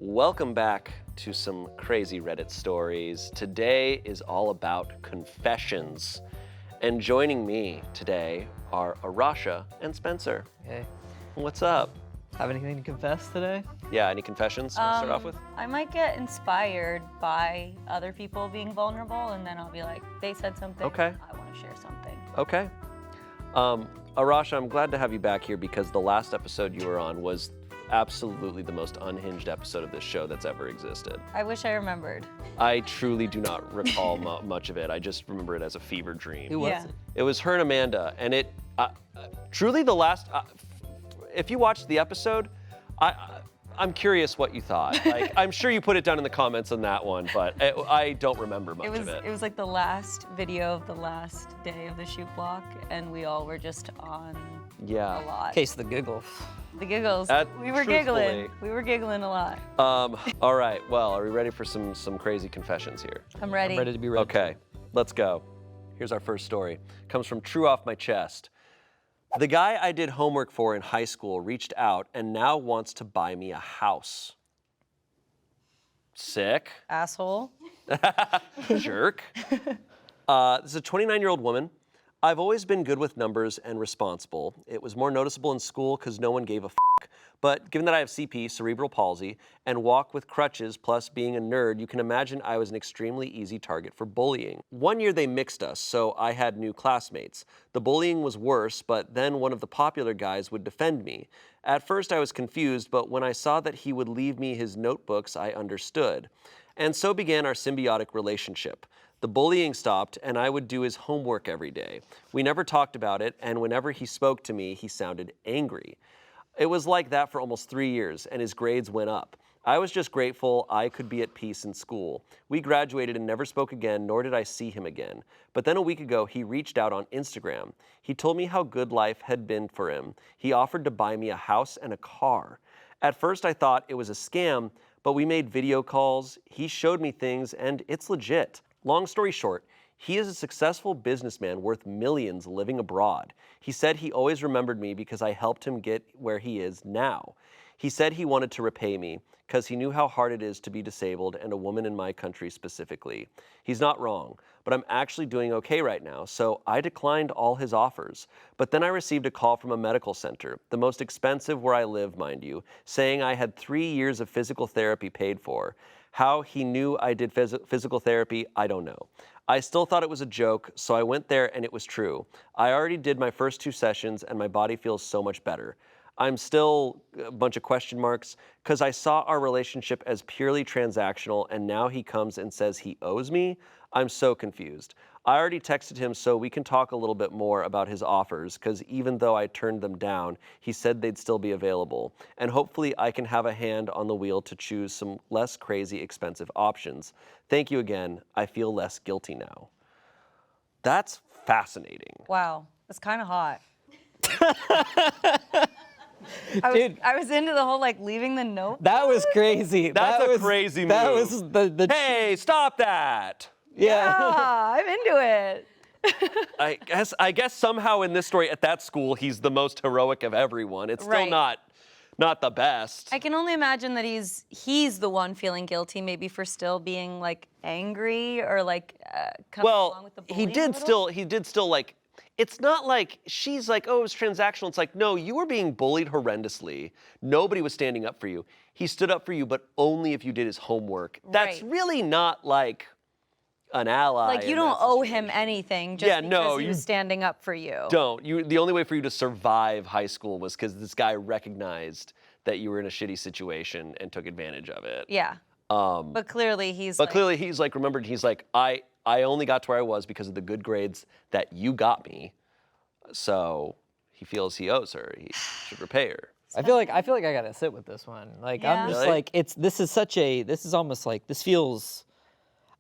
Welcome back to some crazy Reddit stories. Today is all about confessions. And joining me today are Arasha and Spencer. Hey. What's up? Have anything to confess today? Yeah, any confessions to start off with? I might get inspired by other people being vulnerable, and then I'll be like, they said something, Okay. I want to share something. Okay. Arasha, I'm glad to have you back here because the last episode you were on was absolutely the most unhinged episode of this show that's ever existed. I wish I remembered. I truly do not recall much of it. I just remember it as a fever dream. Who was Yeah. it? It was her and Amanda, and it truly the last. If you watched the episode, I'm curious what you thought. Like, I'm sure you put it down in the comments on that one, but I don't remember much of it. It was like the last video of the last day of the shoot block, and we all were just on Yeah. a lot. Case of the giggles. The giggles. We were Truthfully. giggling. We were giggling a lot. All right. Well, are we ready for some crazy confessions here? I'm ready. I'm ready to be ready. Okay, let's go. Here's our first story. Comes from True Off My Chest. The guy I did homework for in high school reached out and now wants to buy me a house. Sick. Asshole. Jerk. This is a 29-year-old woman. I've always been good with numbers and responsible. It was more noticeable in school because no one gave a f***. But given that I have CP, cerebral palsy, and walk with crutches plus being a nerd, you can imagine I was an extremely easy target for bullying. One year they mixed us, so I had new classmates. The bullying was worse, but then one of the popular guys would defend me. At first I was confused, but when I saw that he would leave me his notebooks, I understood. And so began our symbiotic relationship. The bullying stopped, and I would do his homework every day. We never talked about it, and whenever he spoke to me, he sounded angry. It was like that for almost 3 years, and his grades went up. I was just grateful I could be at peace in school. We graduated and never spoke again, nor did I see him again. But then a week ago, he reached out on Instagram. He told me how good life had been for him. He offered to buy me a house and a car. At first, I thought it was a scam, but we made video calls. He showed me things, and it's legit. Long story short, he is a successful businessman worth millions living abroad. He said he always remembered me because I helped him get where he is now. He said he wanted to repay me because he knew how hard it is to be disabled and a woman in my country specifically. He's not wrong, but I'm actually doing okay right now, so I declined all his offers. But then I received a call from a medical center, the most expensive where I live, mind you, saying I had 3 years of physical therapy paid for. How he knew I did physical therapy, I don't know. I still thought it was a joke, so I went there and it was true. I already did my first 2 sessions and my body feels so much better. I'm still a bunch of question marks because I saw our relationship as purely transactional and now he comes and says he owes me. I'm so confused. I already texted him so we can talk a little bit more about his offers because even though I turned them down, he said they'd still be available. And hopefully I can have a hand on the wheel to choose some less crazy expensive options. Thank you again. I feel less guilty now. That's fascinating. Wow. That's kind of hot. Dude. I was into the whole like leaving the note. That was crazy. That's that a was, crazy move. That was the Hey, stop that! yeah. I'm into it. I guess somehow in this story at that school, he's the most heroic of everyone. It's still Right. not the best. I can only imagine that he's the one feeling guilty, maybe for still being like angry or like coming along with the bullying. He did still like, it's not like she's like, oh, it was transactional. It's like, no, you were being bullied horrendously. Nobody was standing up for you. He stood up for you, but only if you did his homework. That's Right. really not like an ally. Like you in don't that owe him situation. anything just Yeah, because no, he you was standing up for you. Don't. The only way for you to survive high school was because this guy recognized that you were in a shitty situation and took advantage of it. Yeah. But clearly he's like, Remembered, he's like, I only got to where I was because of the good grades that you got me. So he feels he owes her. He should repay her. I feel like I gotta sit with this one. Like Yeah. I'm just Really? like this is almost like this feels.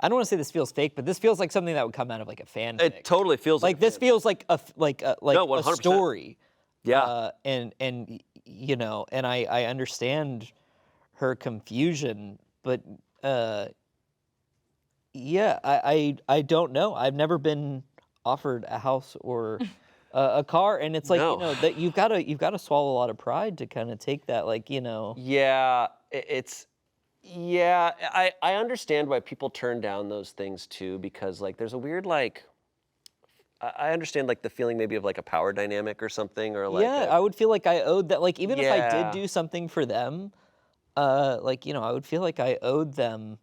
I don't want to say this feels fake, but this feels like something that would come out of like a fanfic. It totally feels like like this feels like a No, 100%. story. Yeah. And you know, and I understand her confusion, but yeah, I don't know. I've never been offered a house or a car, and it's like No. you know that you've got to swallow a lot of pride to kind of take that, like you know. Yeah, it's Yeah, I understand why people turn down those things too, because like there's a weird like, I understand like the feeling maybe of like a power dynamic or something, or like Yeah, I would feel like I owed that. Like even if I did Yeah. do something for them, like I would feel like I owed them,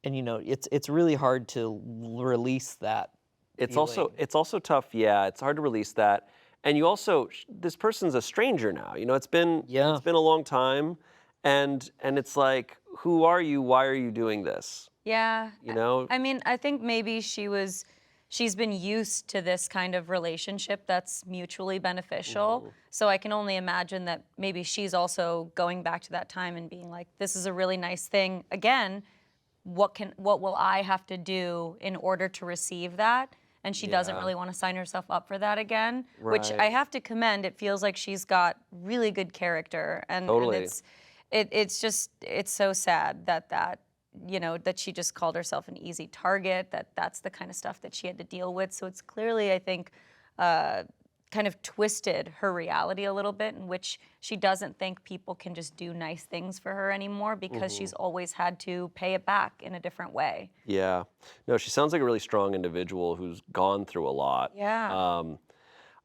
and it's really hard to release that. It's also tough. Yeah, it's hard to release that, and you also this person's a stranger now. It's been a long time, and it's like, who are you? Why are you doing this? Yeah. I mean, I think maybe she's been used to this kind of relationship that's mutually beneficial. So I can only imagine that maybe she's also going back to that time and being like, this is a really nice thing. Again, what will I have to do in order to receive that? And she doesn't really want to sign herself up for that again, which I have to commend. It feels like she's got really good character, and it's just so sad that she just called herself an easy target, that's the kind of stuff that she had to deal with. So it's clearly, I think, kind of twisted her reality a little bit, in which she doesn't think people can just do nice things for her anymore because she's always had to pay it back in a different way. Yeah. No, she sounds like a really strong individual who's gone through a lot. Yeah.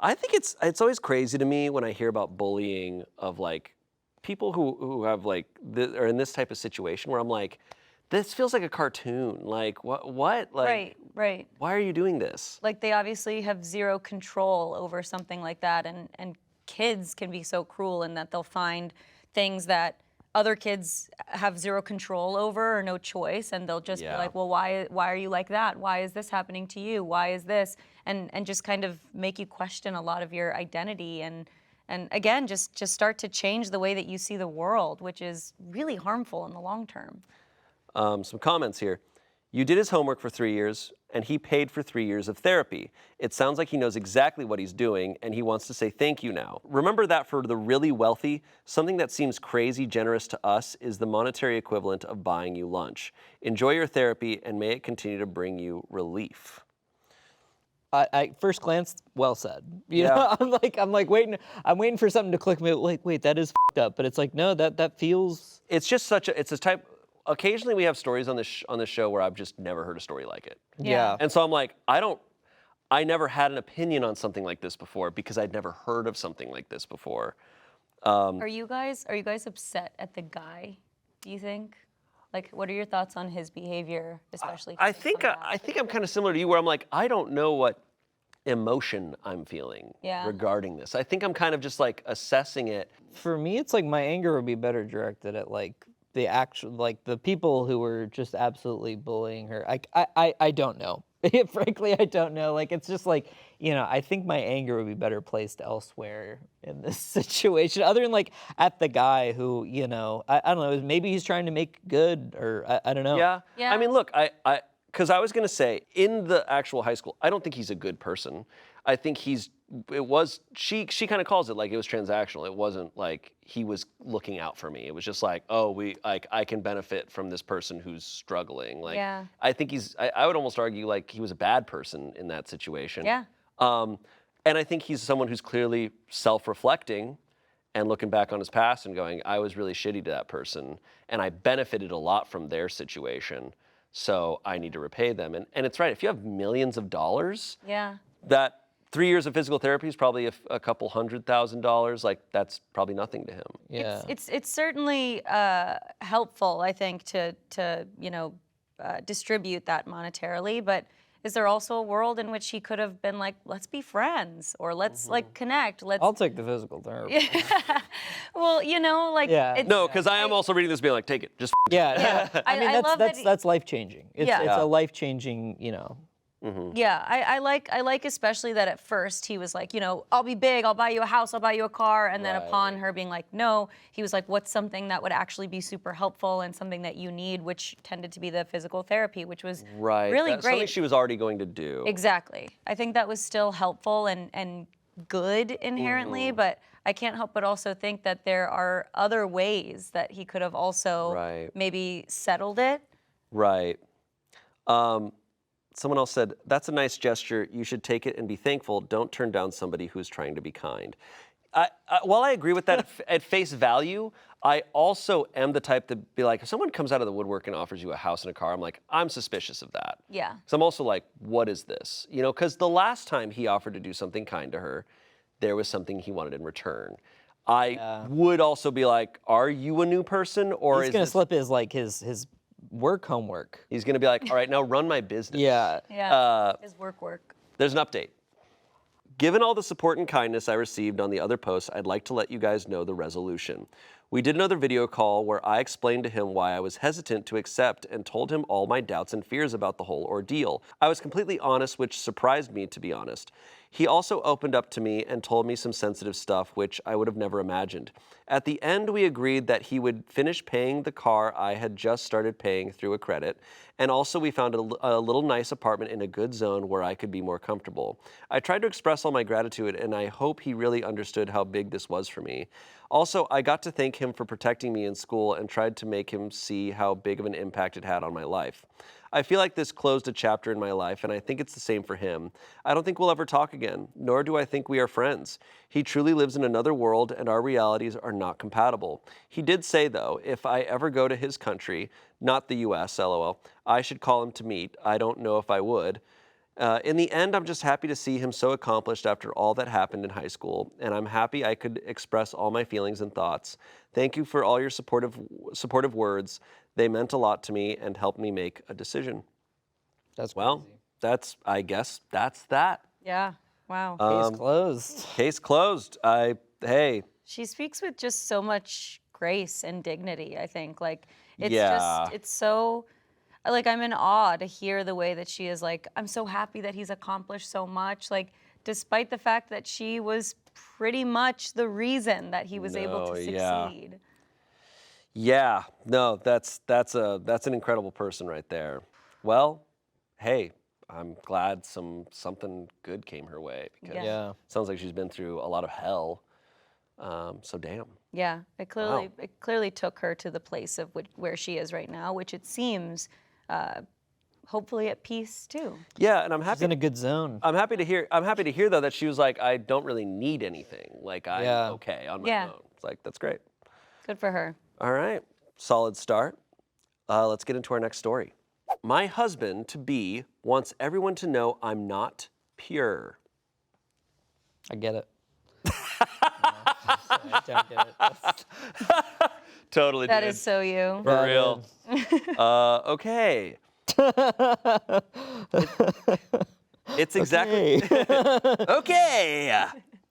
I think it's always crazy to me when I hear about bullying of like people who have like are in this type of situation where I'm like, this feels like a cartoon. Like what? Like Right. Why are you doing this? Like they obviously have zero control over something like that, and kids can be so cruel in that they'll find things that other kids have zero control over or no choice, and they'll just be like, well, why are you like that? Why is this happening to you? Why is this? And just kind of make you question a lot of your identity, and again, just start to change the way that you see the world, which is really harmful in the long term. Some comments here. You did his homework for 3 years, and he paid for 3 years of therapy. It sounds like he knows exactly what he's doing, and he wants to say thank you now. Remember that for the really wealthy, something that seems crazy generous to us is the monetary equivalent of buying you lunch. Enjoy your therapy, and may it continue to bring you relief. I first glance, well said. You know, I'm waiting for something to click me. Like, wait, that is f***ed up. But it's like, no, that feels. It's just it's a type. Occasionally we have stories on this show where I've just never heard a story like it. Yeah. And so I'm like, I never had an opinion on something like this before because I'd never heard of something like this before. Are you guys upset at the guy, do you think? Like, what are your thoughts on his behavior, especially? I think I'm kind of similar to you, where I'm like, I don't know what emotion I'm feeling regarding this. I think I'm kind of just like assessing it. For me, it's like my anger would be better directed at like the people who were just absolutely bullying her. I don't know. Frankly, I don't know. Like, it's just like, I think my anger would be better placed elsewhere in this situation, other than like at the guy who, I don't know, maybe he's trying to make good, or I don't know. Yeah. I mean, look, because I was going to say, in the actual high school, I don't think he's a good person. I think she kind of calls it like it was transactional. It wasn't like he was looking out for me. It was just like, I can benefit from this person who's struggling. Like, I think I would almost argue like he was a bad person in that situation. Yeah. And I think he's someone who's clearly self-reflecting and looking back on his past and going, I was really shitty to that person, and I benefited a lot from their situation, so I need to repay them. And it's right, if you have millions of dollars, that 3 years of physical therapy is probably a couple $100,000. Like, that's probably nothing to him. Yeah. It's certainly helpful, I think, to distribute that monetarily, but is there also a world in which he could have been like, let's be friends, or let's like connect? I'll take the physical therapy. Well, No, because I am also reading this being like, take it, just I mean, love that's life changing. It's a life changing, Yeah, I like especially that at first he was like, I'll be big, I'll buy you a house, I'll buy you a car, and then upon her being like, no, he was like, what's something that would actually be super helpful and something that you need, which tended to be the physical therapy, which was really great. Something she was already going to do. Exactly. I think that was still helpful and good inherently, but I can't help but also think that there are other ways that he could have also maybe settled it. Right. Someone else said, that's a nice gesture. You should take it and be thankful. Don't turn down somebody who's trying to be kind. While I agree with that at face value, I also am the type to be like, if someone comes out of the woodwork and offers you a house and a car, I'm like, I'm suspicious of that. Yeah. So I'm also like, what is this? You know, because the last time he offered to do something kind to her, there was something he wanted in return. I would also be like, are you a new person, or He's is gonna this... slip his work homework. He's gonna be like, all right, now run my business. Yeah. His work. There's an update. Given all the support and kindness I received on the other posts, I'd like to let you guys know the resolution. We did another video call where I explained to him why I was hesitant to accept and told him all my doubts and fears about the whole ordeal. I was completely honest, which surprised me, to be honest. He also opened up to me and told me some sensitive stuff, which I would have never imagined. At the end, we agreed that he would finish paying the car I had just started paying through a credit, and also we found a little nice apartment in a good zone where I could be more comfortable. I tried to express all my gratitude, and I hope he really understood how big this was for me. Also, I got to thank him for protecting me in school and tried to make him see how big of an impact it had on my life. I feel like this closed a chapter in my life, and I think it's the same for him. I don't think we'll ever talk again, nor do I think we are friends. He truly lives in another world, and our realities are not compatible. He did say, though, if I ever go to his country, not the US, LOL, I should call him to meet. I don't know if I would. In the end, I'm just happy to see him so accomplished after all that happened in high school, and I'm happy I could express all my feelings and thoughts. Thank you for all your supportive words. They meant a lot to me and helped me make a decision. That's Well, crazy. I guess that's that. Yeah. Wow. Case closed. Case closed. Hey. She speaks with just so much grace and dignity, I think. Like, it's Yeah. it's so, like, I'm in awe to hear the way that she is like, I'm so happy that he's accomplished so much. Like, despite the fact that she was pretty much the reason that he was able to succeed. Yeah, no, that's an incredible person right there. Well, hey, I'm glad something good came her way, because Yeah. it sounds like she's been through a lot of hell. So damn. Yeah, it clearly took her to the place of where she is right now, which it seems hopefully at peace too. Yeah, and I'm happy. She's in a good zone. I'm happy to hear though that she was like, I don't really need anything. Like, I'm okay on my own. It's like, that's great. Good for her. All right, solid start. Let's get into our next story. My husband-to-be wants everyone to know I'm not pure. I get it. I don't get it. Totally, That dude. is so you. For real. Okay. It's exactly... Okay.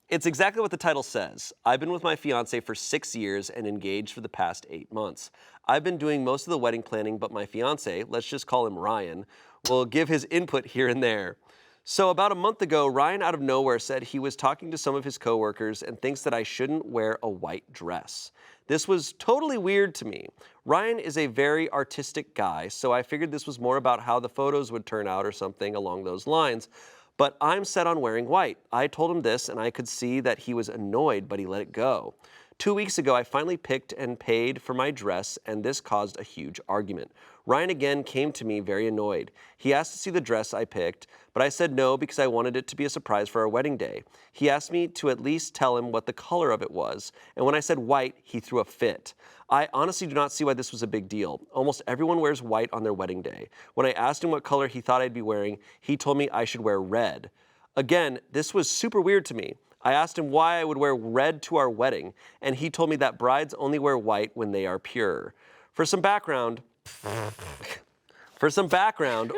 It's exactly what the title says. I've been with my fiancé for 6 years and engaged for the past 8 months. I've been doing most of the wedding planning, but my fiancé, let's just call him Ryan, will give his input here and there. So about a month ago, Ryan out of nowhere said he was talking to some of his coworkers and thinks that I shouldn't wear a white dress. This was totally weird to me. Ryan is a very artistic guy, so I figured this was more about how the photos would turn out or something along those lines. But I'm set on wearing white. I told him this and I could see that he was annoyed, but he let it go. 2 weeks ago, I finally picked and paid for my dress, and this caused a huge argument. Ryan again came to me very annoyed. He asked to see the dress I picked, but I said no because I wanted it to be a surprise for our wedding day. He asked me to at least tell him what the color of it was, and when I said white, he threw a fit. I honestly do not see why this was a big deal. Almost everyone wears white on their wedding day. When I asked him what color he thought I'd be wearing, he told me I should wear red. Again, this was super weird to me. I asked him why I would wear red to our wedding, and he told me that brides only wear white when they are pure. For some background,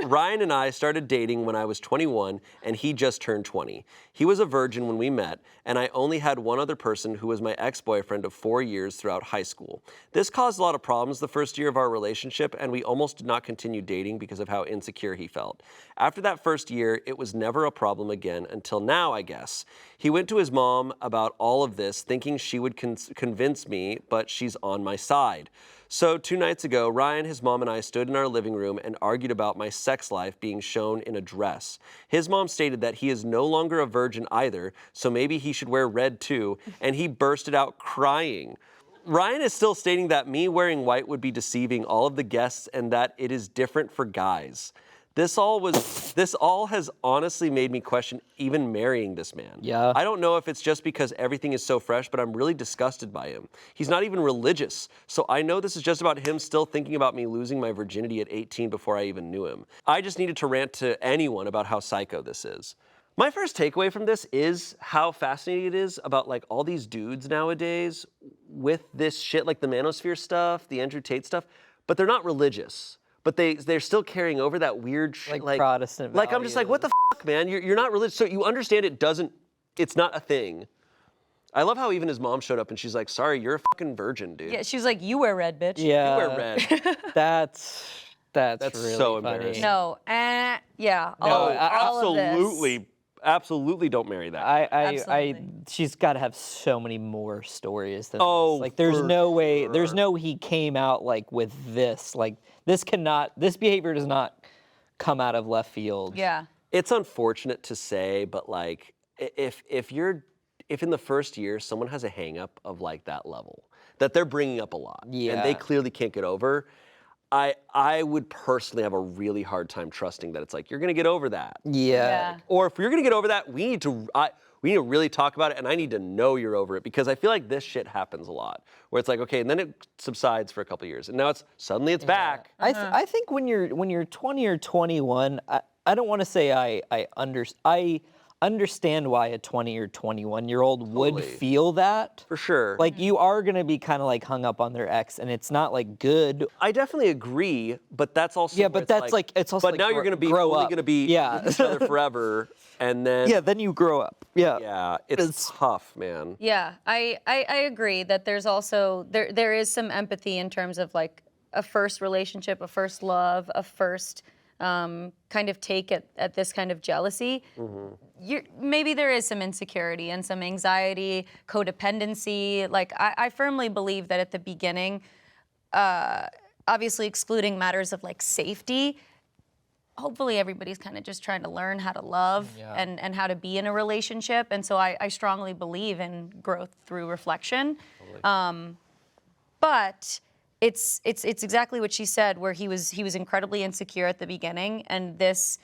Ryan and I started dating when I was 21 and he just turned 20. He was a virgin when we met, and I only had one other person who was my ex-boyfriend of 4 years throughout high school. This caused a lot of problems the first year of our relationship, and we almost did not continue dating because of how insecure he felt. After that first year, it was never a problem again until now, I guess. He went to his mom about all of this, thinking she would convince me, but she's on my side. So 2 nights ago, Ryan, his mom, and I stood in our living room and argued about my sex life being shown in a dress. His mom stated that he is no longer a virgin either, so maybe he should wear red too, and he bursted out crying. Ryan is still stating that me wearing white would be deceiving all of the guests and that it is different for guys. This all has honestly made me question even marrying this man. Yeah. I don't know if it's just because everything is so fresh, but I'm really disgusted by him. He's not even religious, so I know this is just about him still thinking about me losing my virginity at 18 before I even knew him. I just needed to rant to anyone about how psycho this is. My first takeaway from this is how fascinating it is about like all these dudes nowadays with this shit, like the manosphere stuff, the Andrew Tate stuff, but they're not religious. But they're still carrying over that weird shit, Like Protestant Like I'm just like, what the fuck, man? You're not religious, so you understand it's not a thing. I love how even his mom showed up and she's like, sorry, you're a fucking virgin, dude. Yeah, she was like, you wear red, bitch. Yeah. You wear red. That's really so funny. embarrassing. No, yeah. No, all of this. Absolutely don't marry that. Absolutely. She's got to have so many more stories than Oh, this. Like, there's for no way, sure. there's no he came out like with this. Like, this behavior does not come out of left field. Yeah. It's unfortunate to say, but like, if in the first year someone has a hang up of like that level that they're bringing up a lot, and they Yeah. clearly can't get over, I would personally have a really hard time trusting that it's like you're gonna get over that. Yeah. Or if you're gonna get over that, we need to really talk about it, and I need to know you're over it, because I feel like this shit happens a lot, where it's like, okay, and then it subsides for a couple years, and now suddenly it's back. I think when you're 20 or 21, I don't want to say I understand why a 20 or 21-year-old would Totally. feel that. For sure. Like, you are gonna be kind of like hung up on their ex, and it's not like good. I definitely agree, but that's also Yeah, where but it's that's like it's also. But like now you're gonna be grow only up. gonna be Yeah. with each other forever, and then Yeah, then you grow up. Yeah. yeah, it's tough, man. Yeah, I agree that there's also there is some empathy in terms of like a first relationship, a first love, a first kind of take at this kind of jealousy. Maybe there is some insecurity and some anxiety, codependency. Like I firmly believe that at the beginning, obviously excluding matters of like safety, hopefully everybody's kind of just trying to learn how to love and how to be in a relationship. And so I strongly believe in growth through reflection. But it's exactly what she said, where he was incredibly insecure at the beginning, and this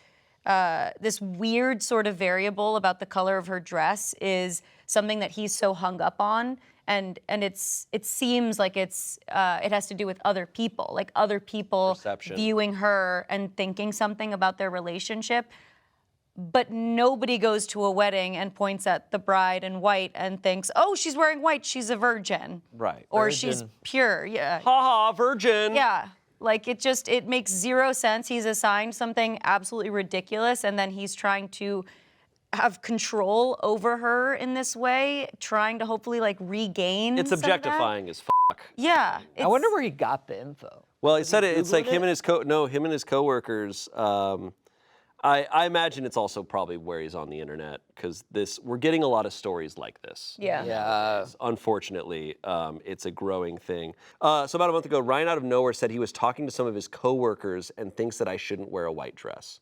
weird sort of variable about the color of her dress is something that he's so hung up on, and it seems like it has to do with other people, like other people Perception. viewing her and thinking something about their relationship. But nobody goes to a wedding and points at the bride in white and thinks, oh, she's wearing white, she's a virgin. Right. Or she's pure, yeah. Haha, virgin. Yeah, like it makes zero sense. He's assigned something absolutely ridiculous, and then he's trying to have control over her in this way, trying to hopefully like regain It's some of that. objectifying as fuck. Yeah. I wonder where he got the info. Well, he said it's like Googled him and his coworkers. I imagine it's also probably where he's on the internet, because we're getting a lot of stories like this. Yeah. Yeah. Unfortunately, it's a growing thing. So about a month ago, Ryan out of nowhere said he was talking to some of his coworkers and thinks that I shouldn't wear a white dress.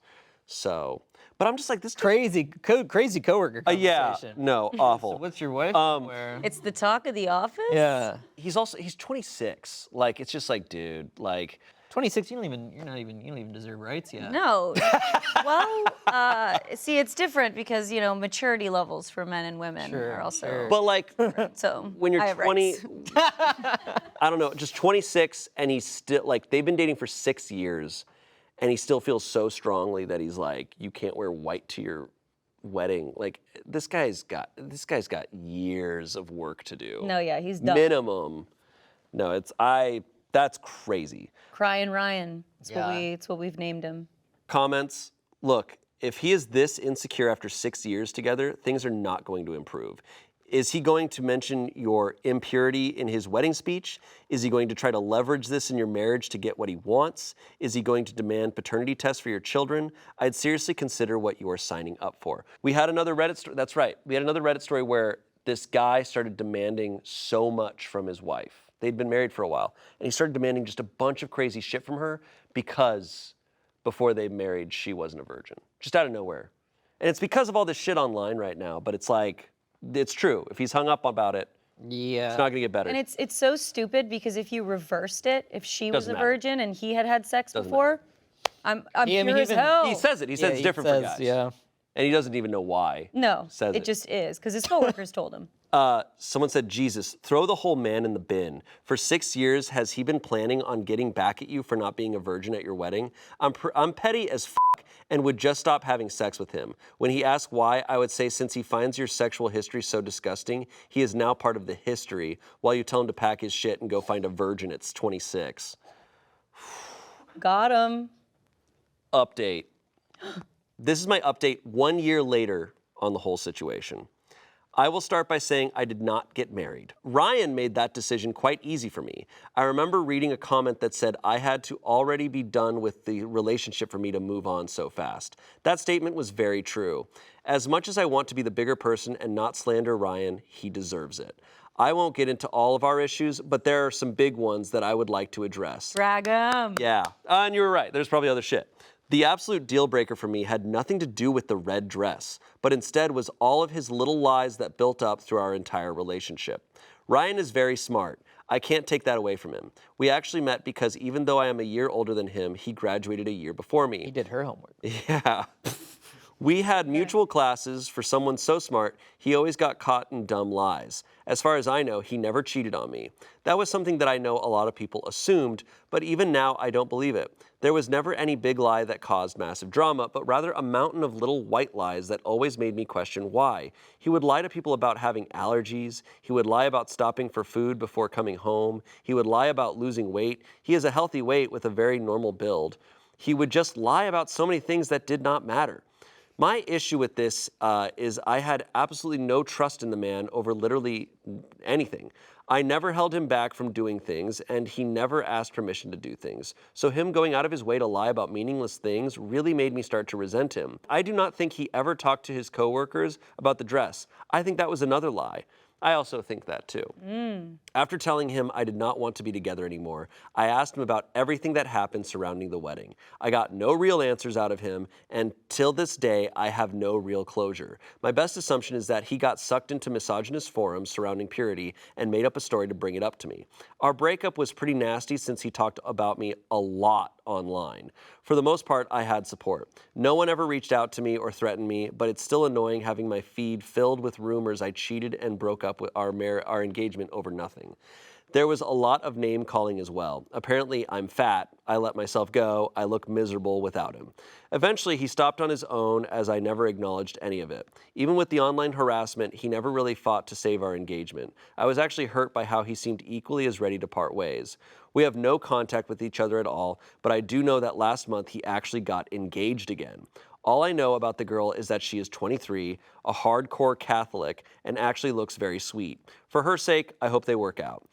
So, but I'm just like, this Crazy coworker conversation. yeah, no, awful. So what's your wife wear? It's the talk of the office? Yeah. He's 26. Like, it's just like, dude, like, 26. You don't even deserve rights yet. No. Well, see, it's different because, maturity levels for men and women are also. sure. but like, So when you're I have 20, rights. I don't know, just 26, and he's still, like, they've been dating for 6 years, and he still feels so strongly that he's like, you can't wear white to your wedding. Like, this guy's got years of work to do. No, yeah, he's done. Minimum. No, that's crazy. Crying Ryan. Yeah. It's what we've named him. Comments, look, if he is this insecure after 6 years together, things are not going to improve. Is he going to mention your impurity in his wedding speech? Is he going to try to leverage this in your marriage to get what he wants? Is he going to demand paternity tests for your children? I'd seriously consider what you are signing up for. We had another Reddit story, that's right. We had another Reddit story where this guy started demanding so much from his wife. They'd been married for a while, and he started demanding just a bunch of crazy shit from her because before they married, she wasn't a virgin, just out of nowhere. And it's because of all this shit online right now, but it's like, it's true. If he's hung up about it, Yeah. it's not gonna get better. And it's so stupid because if you reversed it, if she was Doesn't a matter. virgin and he had sex Doesn't before, I'm Yeah, I mean, pure as even- hell. He says it. He says Yeah, it's he different says, for guys. yeah. And he doesn't even know why. No, Says it just is, because his coworkers told him. Someone said, Jesus, throw the whole man in the bin. For 6 years, has he been planning on getting back at you for not being a virgin at your wedding? I'm petty as fuck and would just stop having sex with him. When he asked why, I would say since he finds your sexual history so disgusting, he is now part of the history, while you tell him to pack his shit and go find a virgin at 26. Got him. Update. This is my update 1 year later on the whole situation. I will start by saying I did not get married. Ryan made that decision quite easy for me. I remember reading a comment that said I had to already be done with the relationship for me to move on so fast. That statement was very true. As much as I want to be the bigger person and not slander Ryan, he deserves it. I won't get into all of our issues, but there are some big ones that I would like to address. Drag him. Yeah, and you were right. There's probably other shit. The absolute deal breaker for me had nothing to do with the red dress, but instead was all of his little lies that built up through our entire relationship. Ryan is very smart. I can't take that away from him. We actually met because even though I am a year older than him, he graduated a year before me. He did her homework. Yeah. We had mutual classes. For someone so smart, he always got caught in dumb lies. As far as I know, he never cheated on me. That was something that I know a lot of people assumed, but even now I don't believe it. There was never any big lie that caused massive drama, but rather a mountain of little white lies that always made me question why. He would lie to people about having allergies. He would lie about stopping for food before coming home. He would lie about losing weight. He is a healthy weight with a very normal build. He would just lie about so many things that did not matter. My issue with this is I had absolutely no trust in the man over literally anything. I never held him back from doing things, and he never asked permission to do things. So him going out of his way to lie about meaningless things really made me start to resent him. I do not think he ever talked to his coworkers about the dress. I think that was another lie. I also think that too. After telling him I did not want to be together anymore, I asked him about everything that happened surrounding the wedding. I got no real answers out of him, and till this day, I have no real closure. My best assumption is that he got sucked into misogynist forums surrounding purity and made up a story to bring it up to me. Our breakup was pretty nasty since he talked about me a lot online. For the most part, I had support. No one ever reached out to me or threatened me, but it's still annoying having my feed filled with rumors I cheated and broke up with our engagement over nothing. There was a lot of name calling as well. Apparently, I'm fat, I let myself go, I look miserable without him. Eventually, he stopped on his own as I never acknowledged any of it. Even with the online harassment, he never really fought to save our engagement. I was actually hurt by how he seemed equally as ready to part ways. We have no contact with each other at all, but I do know that last month he actually got engaged again. All I know about the girl is that she is 23, a hardcore Catholic, and actually looks very sweet. For her sake, I hope they work out.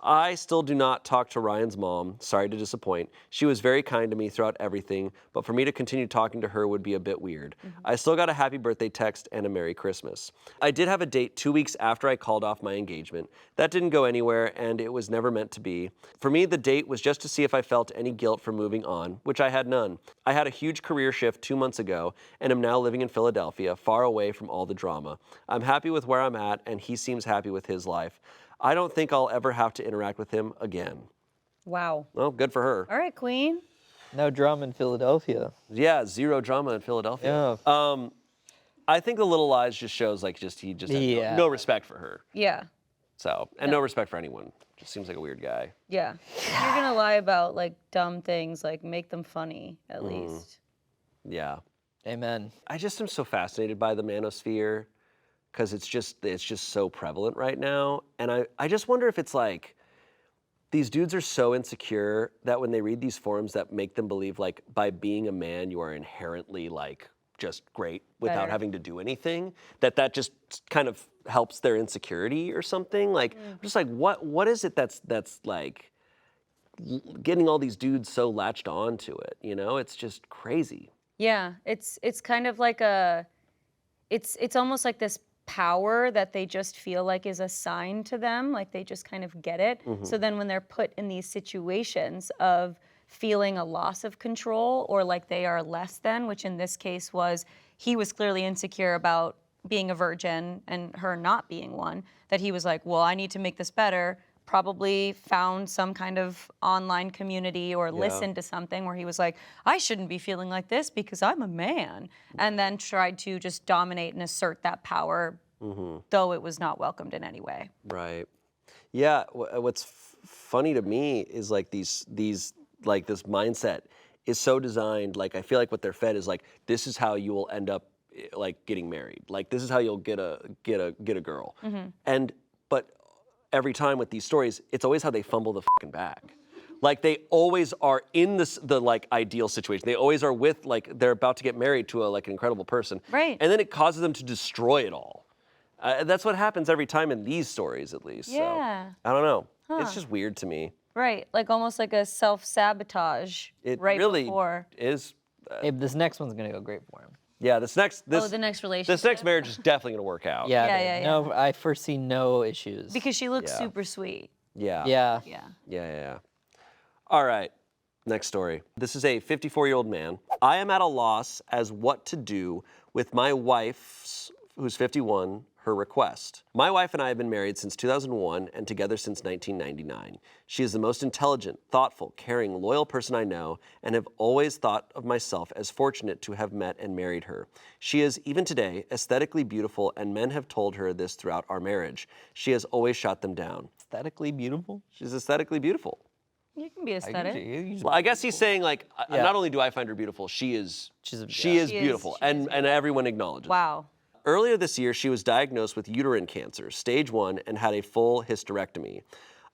I still do not talk to Ryan's mom. Sorry to disappoint. She was very kind to me throughout everything, but for me to continue talking to her would be a bit weird. I still got a happy birthday text and a Merry Christmas. I did have a date 2 weeks after I called off my engagement. That didn't go anywhere, and it was never meant to be. For me, the date was just to see if I felt any guilt for moving on, which I had none. I had a huge career shift 2 months ago, and am now living in Philadelphia, far away from all the drama. I'm happy with where I'm at, and he seems happy with his life. I don't think I'll ever have to interact with him again. Wow. Well, good for her. All right, Queen. No drama in Philadelphia. Yeah, zero drama in Philadelphia. Yeah. I think the little lies just shows he just had Yeah. no respect for her. Yeah. So, and no respect for anyone. Just seems like a weird guy. Yeah. If you're gonna lie about like dumb things, like make them funny at least. Yeah. Amen. I just am so fascinated by the manosphere because it's just so prevalent right now. And I just wonder if it's like these dudes are so insecure that when they read these forums that make them believe like by being a man you are inherently like just great without Better. having to do anything, that just kind of helps their insecurity or something. Like I'm just like what is it that's like getting all these dudes so latched on to it, you know? It's just crazy. Yeah. It's kind of like it's almost like this power that they just feel like is assigned to them, like they just kind of get it. So then when they're put in these situations of feeling a loss of control or like they are less than, which in this case was he was clearly insecure about being a virgin and her not being one, that he was like, well, I need to make this better probably found some kind of online community or listened to something where he was like, I shouldn't be feeling like this because I'm a man. And then tried to just dominate and assert that power, though it was not welcomed in any way. Right. Yeah. What's funny to me is like these like this mindset is so designed. Like I feel like what they're fed is like, this is how you will end up like getting married. Like this is how you'll get a girl. But every time with these stories, it's always how they fumble the fucking bag. Like they always are in the like ideal situation. They always are with like they're about to get married to like an incredible person. Right. And then it causes them to destroy it all. That's what happens every time in these stories, at least. Yeah. So, I don't know. It's just weird to me. Right, like almost like a self-sabotage It right really before. is. Abe, this next one's gonna go great for him. Yeah, the next relationship. this next marriage is definitely gonna work out. Yeah, Yeah, dude. yeah, No, I foresee no issues. Because she looks Yeah. super sweet. Yeah. Yeah. Yeah. All right. Next story. This is a 54-year-old man. I am at a loss as what to do with my wife's, who's 51, her request. My wife and I have been married since 2001 and together since 1999. She is the most intelligent, thoughtful, caring, loyal person I know and have always thought of myself as fortunate to have met and married her. She is, even today, aesthetically beautiful and men have told her this throughout our marriage. She has always shot them down. Aesthetically beautiful. She's aesthetically beautiful. You can be aesthetic. Well, I guess he's saying like, not only do I find her beautiful, she is beautiful, and everyone acknowledges. Wow. Earlier this year, she was diagnosed with uterine cancer, stage 1, and had a full hysterectomy.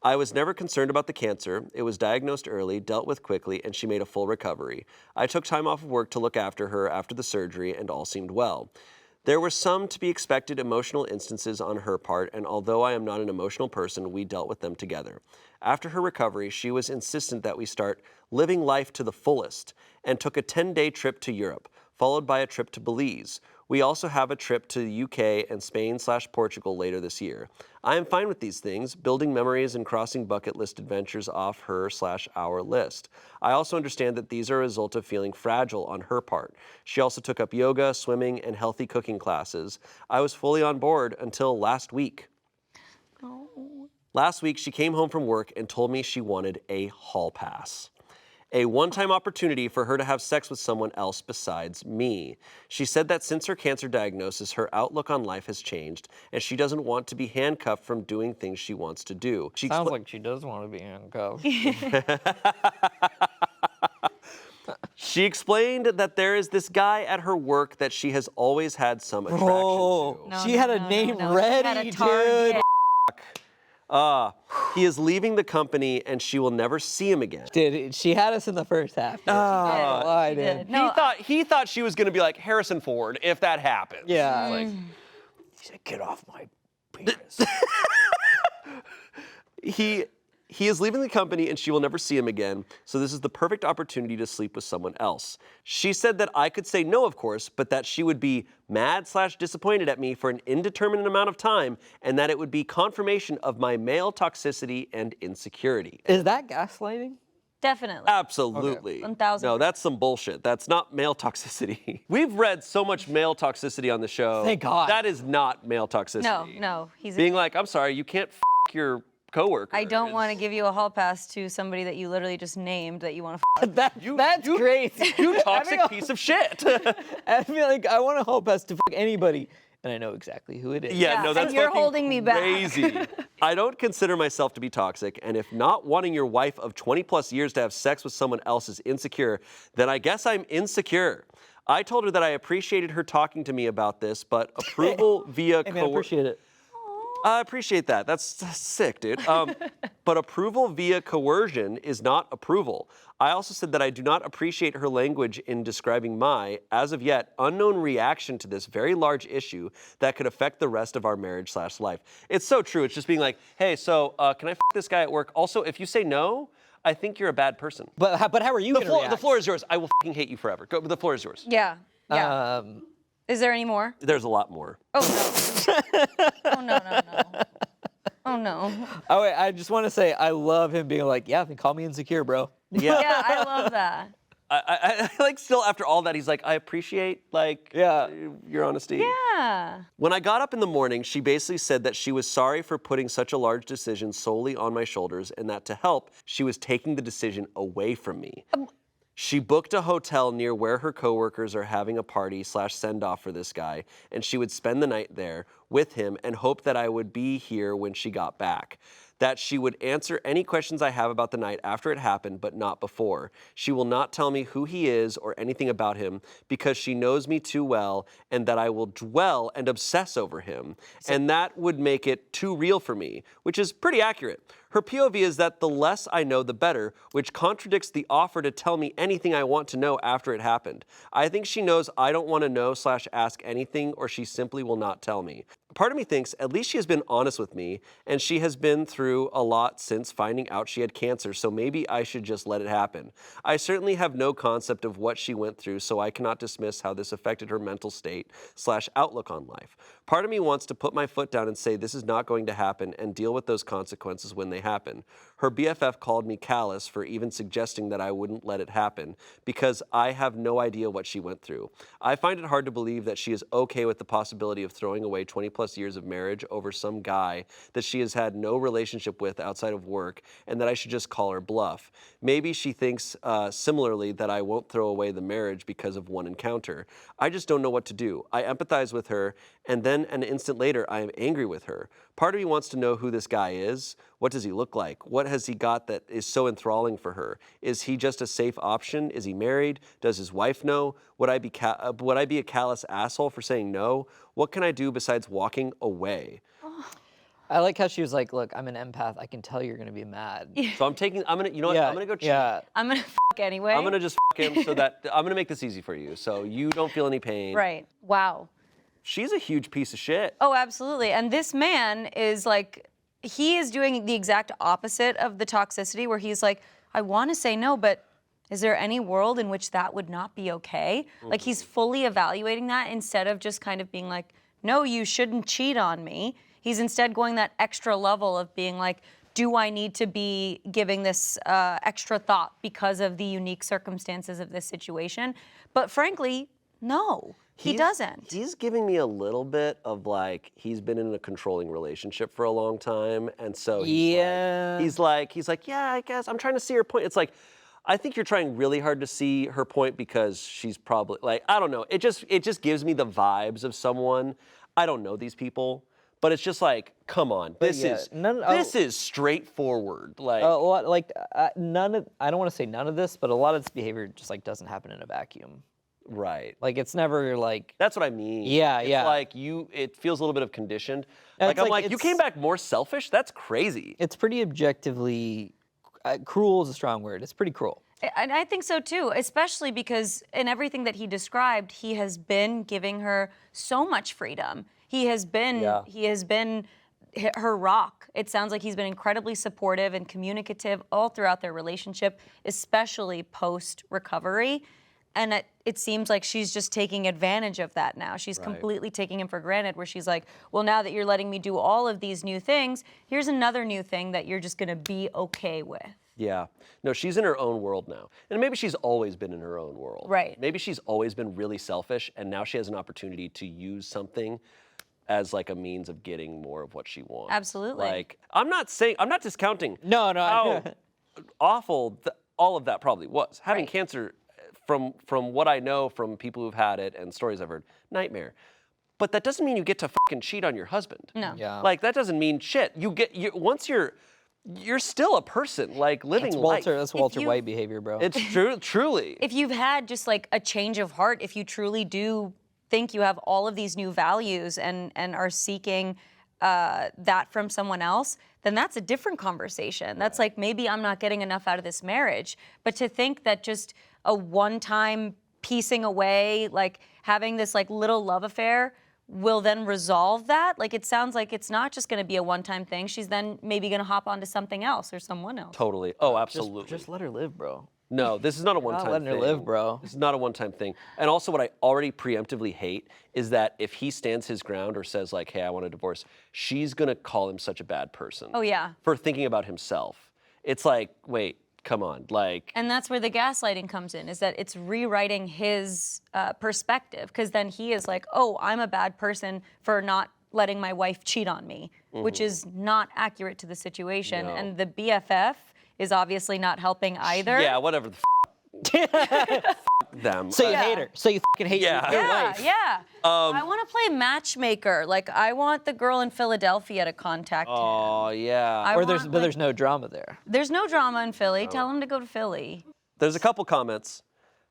I was never concerned about the cancer. It was diagnosed early, dealt with quickly, and she made a full recovery. I took time off of work to look after her after the surgery, and all seemed well. There were some to be expected emotional instances on her part, and although I am not an emotional person, we dealt with them together. After her recovery, she was insistent that we start living life to the fullest, and took a 10-day trip to Europe, followed by a trip to Belize. We also have a trip to the UK and Spain/Portugal later this year. I am fine with these things, building memories and crossing bucket list adventures off her/our list. I also understand that these are a result of feeling fragile on her part. She also took up yoga, swimming, and healthy cooking classes. I was fully on board until last week. Last week, she came home from work and told me she wanted a hall pass. A one-time opportunity for her to have sex with someone else besides me. She said that since her cancer diagnosis, her outlook on life has changed, and she doesn't want to be handcuffed from doing things she wants to do. Sounds like she does want to be handcuffed. She explained that there is this guy at her work that she has always had some attraction to. She had a name ready, dude. He is leaving the company and she will never see him again. Dude, she had us in the first half. I did. No, He thought she was going to be like Harrison Ford if that happens. Yeah. Like, He said, get off my penis. He is leaving the company and she will never see him again, so this is the perfect opportunity to sleep with someone else. She said that I could say no, of course, but that she would be mad/disappointed at me for an indeterminate amount of time, and that it would be confirmation of my male toxicity and insecurity. Is that gaslighting? definitely. Absolutely. 1,000%. No, that's some bullshit. That's not male toxicity. We've read so much male toxicity on the show. Thank God. That is not male toxicity. No, he's Being like, I'm sorry, you can't f your coworker. I don't want to give you a hall pass to somebody that you literally just named that you want to That's crazy. You toxic piece of shit. I feel like I want to hall pass to fuck anybody, and I know exactly who it is. Yeah, no, that's and you're fucking holding me back. crazy. I don't consider myself to be toxic, and if not wanting your wife of 20 plus years to have sex with someone else is insecure, then I guess I'm insecure. I told her that I appreciated her talking to me about this, but approval via Hey, man, I appreciate it. I appreciate that. That's sick, dude. But approval via coercion is not approval. I also said that I do not appreciate her language in describing my, as of yet, unknown reaction to this very large issue that could affect the rest of our marriage/life. It's so true. It's just being like, hey, so can I f this guy at work? Also, if you say no, I think you're a bad person. But how are you going to react? The floor is yours. I will f***ing hate you forever. Go, the floor is yours. Yeah. Is there any more? There's a lot more. Oh, no. Oh, no. Oh, no. Oh, wait, I just want to say I love him being like, yeah, they call me insecure, bro. Yeah. Yeah, I love that. I like still after all that, he's like, I appreciate like your honesty. Yeah. When I got up in the morning, she basically said that she was sorry for putting such a large decision solely on my shoulders and that to help, she was taking the decision away from me. She booked a hotel near where her coworkers are having a party / send-off for this guy, and she would spend the night there with him and hope that I would be here when she got back. That she would answer any questions I have about the night after it happened, but not before. She will not tell me who he is or anything about him because she knows me too well and that I will dwell and obsess over him. And that would make it too real for me, which is pretty accurate. Her POV is that the less I know, the better, which contradicts the offer to tell me anything I want to know after it happened. I think she knows I don't want to know / ask anything, or she simply will not tell me. Part of me thinks at least she has been honest with me, and she has been through a lot since finding out she had cancer, so maybe I should just let it happen. I certainly have no concept of what she went through, so I cannot dismiss how this affected her mental state / outlook on life. Part of me wants to put my foot down and say this is not going to happen and deal with those consequences when they happen. Her BFF called me callous for even suggesting that I wouldn't let it happen because I have no idea what she went through. I find it hard to believe that she is okay with the possibility of throwing away 20 plus years of marriage over some guy that she has had no relationship with outside of work and that I should just call her bluff. Maybe she thinks similarly that I won't throw away the marriage because of one encounter. I just don't know what to do. I empathize with her, and then an instant later I am angry with her. Part of me wants to know who this guy is. What does he look like? What has he got that is so enthralling for her? Is he just a safe option? Is he married? Does his wife know? Would I be a callous asshole for saying no? What can I do besides walking away? I like how she was like, look, I'm an empath. I can tell you're gonna be mad. So I'm gonna, you know what? I'm gonna go cheat. Yeah. I'm gonna anyway. I'm gonna just him so that I'm gonna make this easy for you, so you don't feel any pain. Right. Wow. She's a huge piece of shit. Oh, absolutely. And this man is like, he is doing the exact opposite of the toxicity where he's like, I want to say no, but is there any world in which that would not be okay? Like he's fully evaluating that instead of just kind of being like, no, you shouldn't cheat on me. He's instead going that extra level of being like, do I need to be giving this extra thought because of the unique circumstances of this situation? But frankly, no. He doesn't. He's giving me a little bit of like, he's been in a controlling relationship for a long time. And so he's like, yeah, I guess I'm trying to see her point. It's like, I think you're trying really hard to see her point because she's probably like, I don't know. It just gives me the vibes of someone. I don't know these people, but it's just like, come on, this is straightforward. Like, I don't want to say none of this, but a lot of this behavior just like doesn't happen in a vacuum. right. Like it's never like. That's what I mean. Yeah, it's yeah. like it feels a little bit of conditioned. And Like it's I'm like, like, you came back more selfish? That's crazy. It's pretty objectively, cruel is a strong word. It's pretty cruel. And I think so too, especially because in everything that he described, he has been giving her so much freedom. He has been her rock. It sounds like he's been incredibly supportive and communicative all throughout their relationship, especially post-recovery. And it seems like she's just taking advantage of that now. She's completely taking him for granted, where she's like, well, now that you're letting me do all of these new things, here's another new thing that you're just gonna be okay with. Yeah. No, she's in her own world now. And maybe she's always been in her own world. Right. Maybe she's always been really selfish, and now she has an opportunity to use something as like a means of getting more of what she wants. Absolutely. Like, I'm not discounting No. how awful all of that probably was. Having Right. cancer, from what I know from people who've had it and stories I've heard, nightmare. But that doesn't mean you get to fucking cheat on your husband. No. Yeah. Like, that doesn't mean shit. Once you're still a person, like living life. That's Walter White behavior, bro. It's true, truly. If you've had just like a change of heart, if you truly do think you have all of these new values and are seeking that from someone else, then that's a different conversation. That's like, maybe I'm not getting enough out of this marriage. But to think that just a one-time piecing away, like having this like little love affair will then resolve that, like it sounds like it's not just gonna be a one-time thing. She's then maybe gonna hop onto something else or someone else. Totally. Oh, absolutely. Just let her live, bro. No, this is not a one-time thing. letting her live, bro. This is not a one-time thing. And also what I already preemptively hate is that if he stands his ground or says like, hey, I want a divorce, she's gonna call him such a bad person. Oh yeah. For thinking about himself. It's like, wait, come on, like. And that's where the gaslighting comes in, is that it's rewriting his perspective, because then he is like, oh, I'm a bad person for not letting my wife cheat on me, which is not accurate to the situation. No. And the BFF is obviously not helping either. Yeah, whatever the them. So you hate her. So you fucking hate your wife. Yeah. I want to play matchmaker. Like, I want the girl in Philadelphia to contact him. Oh, yeah. But there's no drama there. There's no drama in Philly. Tell him to go to Philly. There's a couple comments.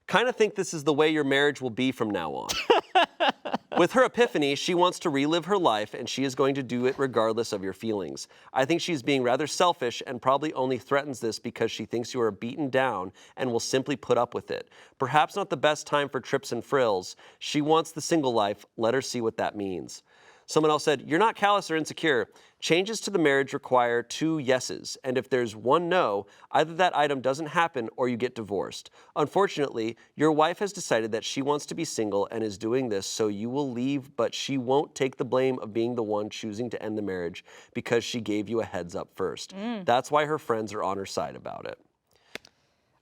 Kind of think this is the way your marriage will be from now on. With her epiphany, she wants to relive her life, and she is going to do it regardless of your feelings. I think she's being rather selfish and probably only threatens this because she thinks you are beaten down and will simply put up with it. Perhaps not the best time for trips and frills. She wants the single life. Let her see what that means. Someone else said, you're not callous or insecure. Changes to the marriage require 2 yeses, and if there's 1 no, either that item doesn't happen or you get divorced. Unfortunately, your wife has decided that she wants to be single and is doing this, so you will leave, but she won't take the blame of being the one choosing to end the marriage because she gave you a heads up first. That's why her friends are on her side about it.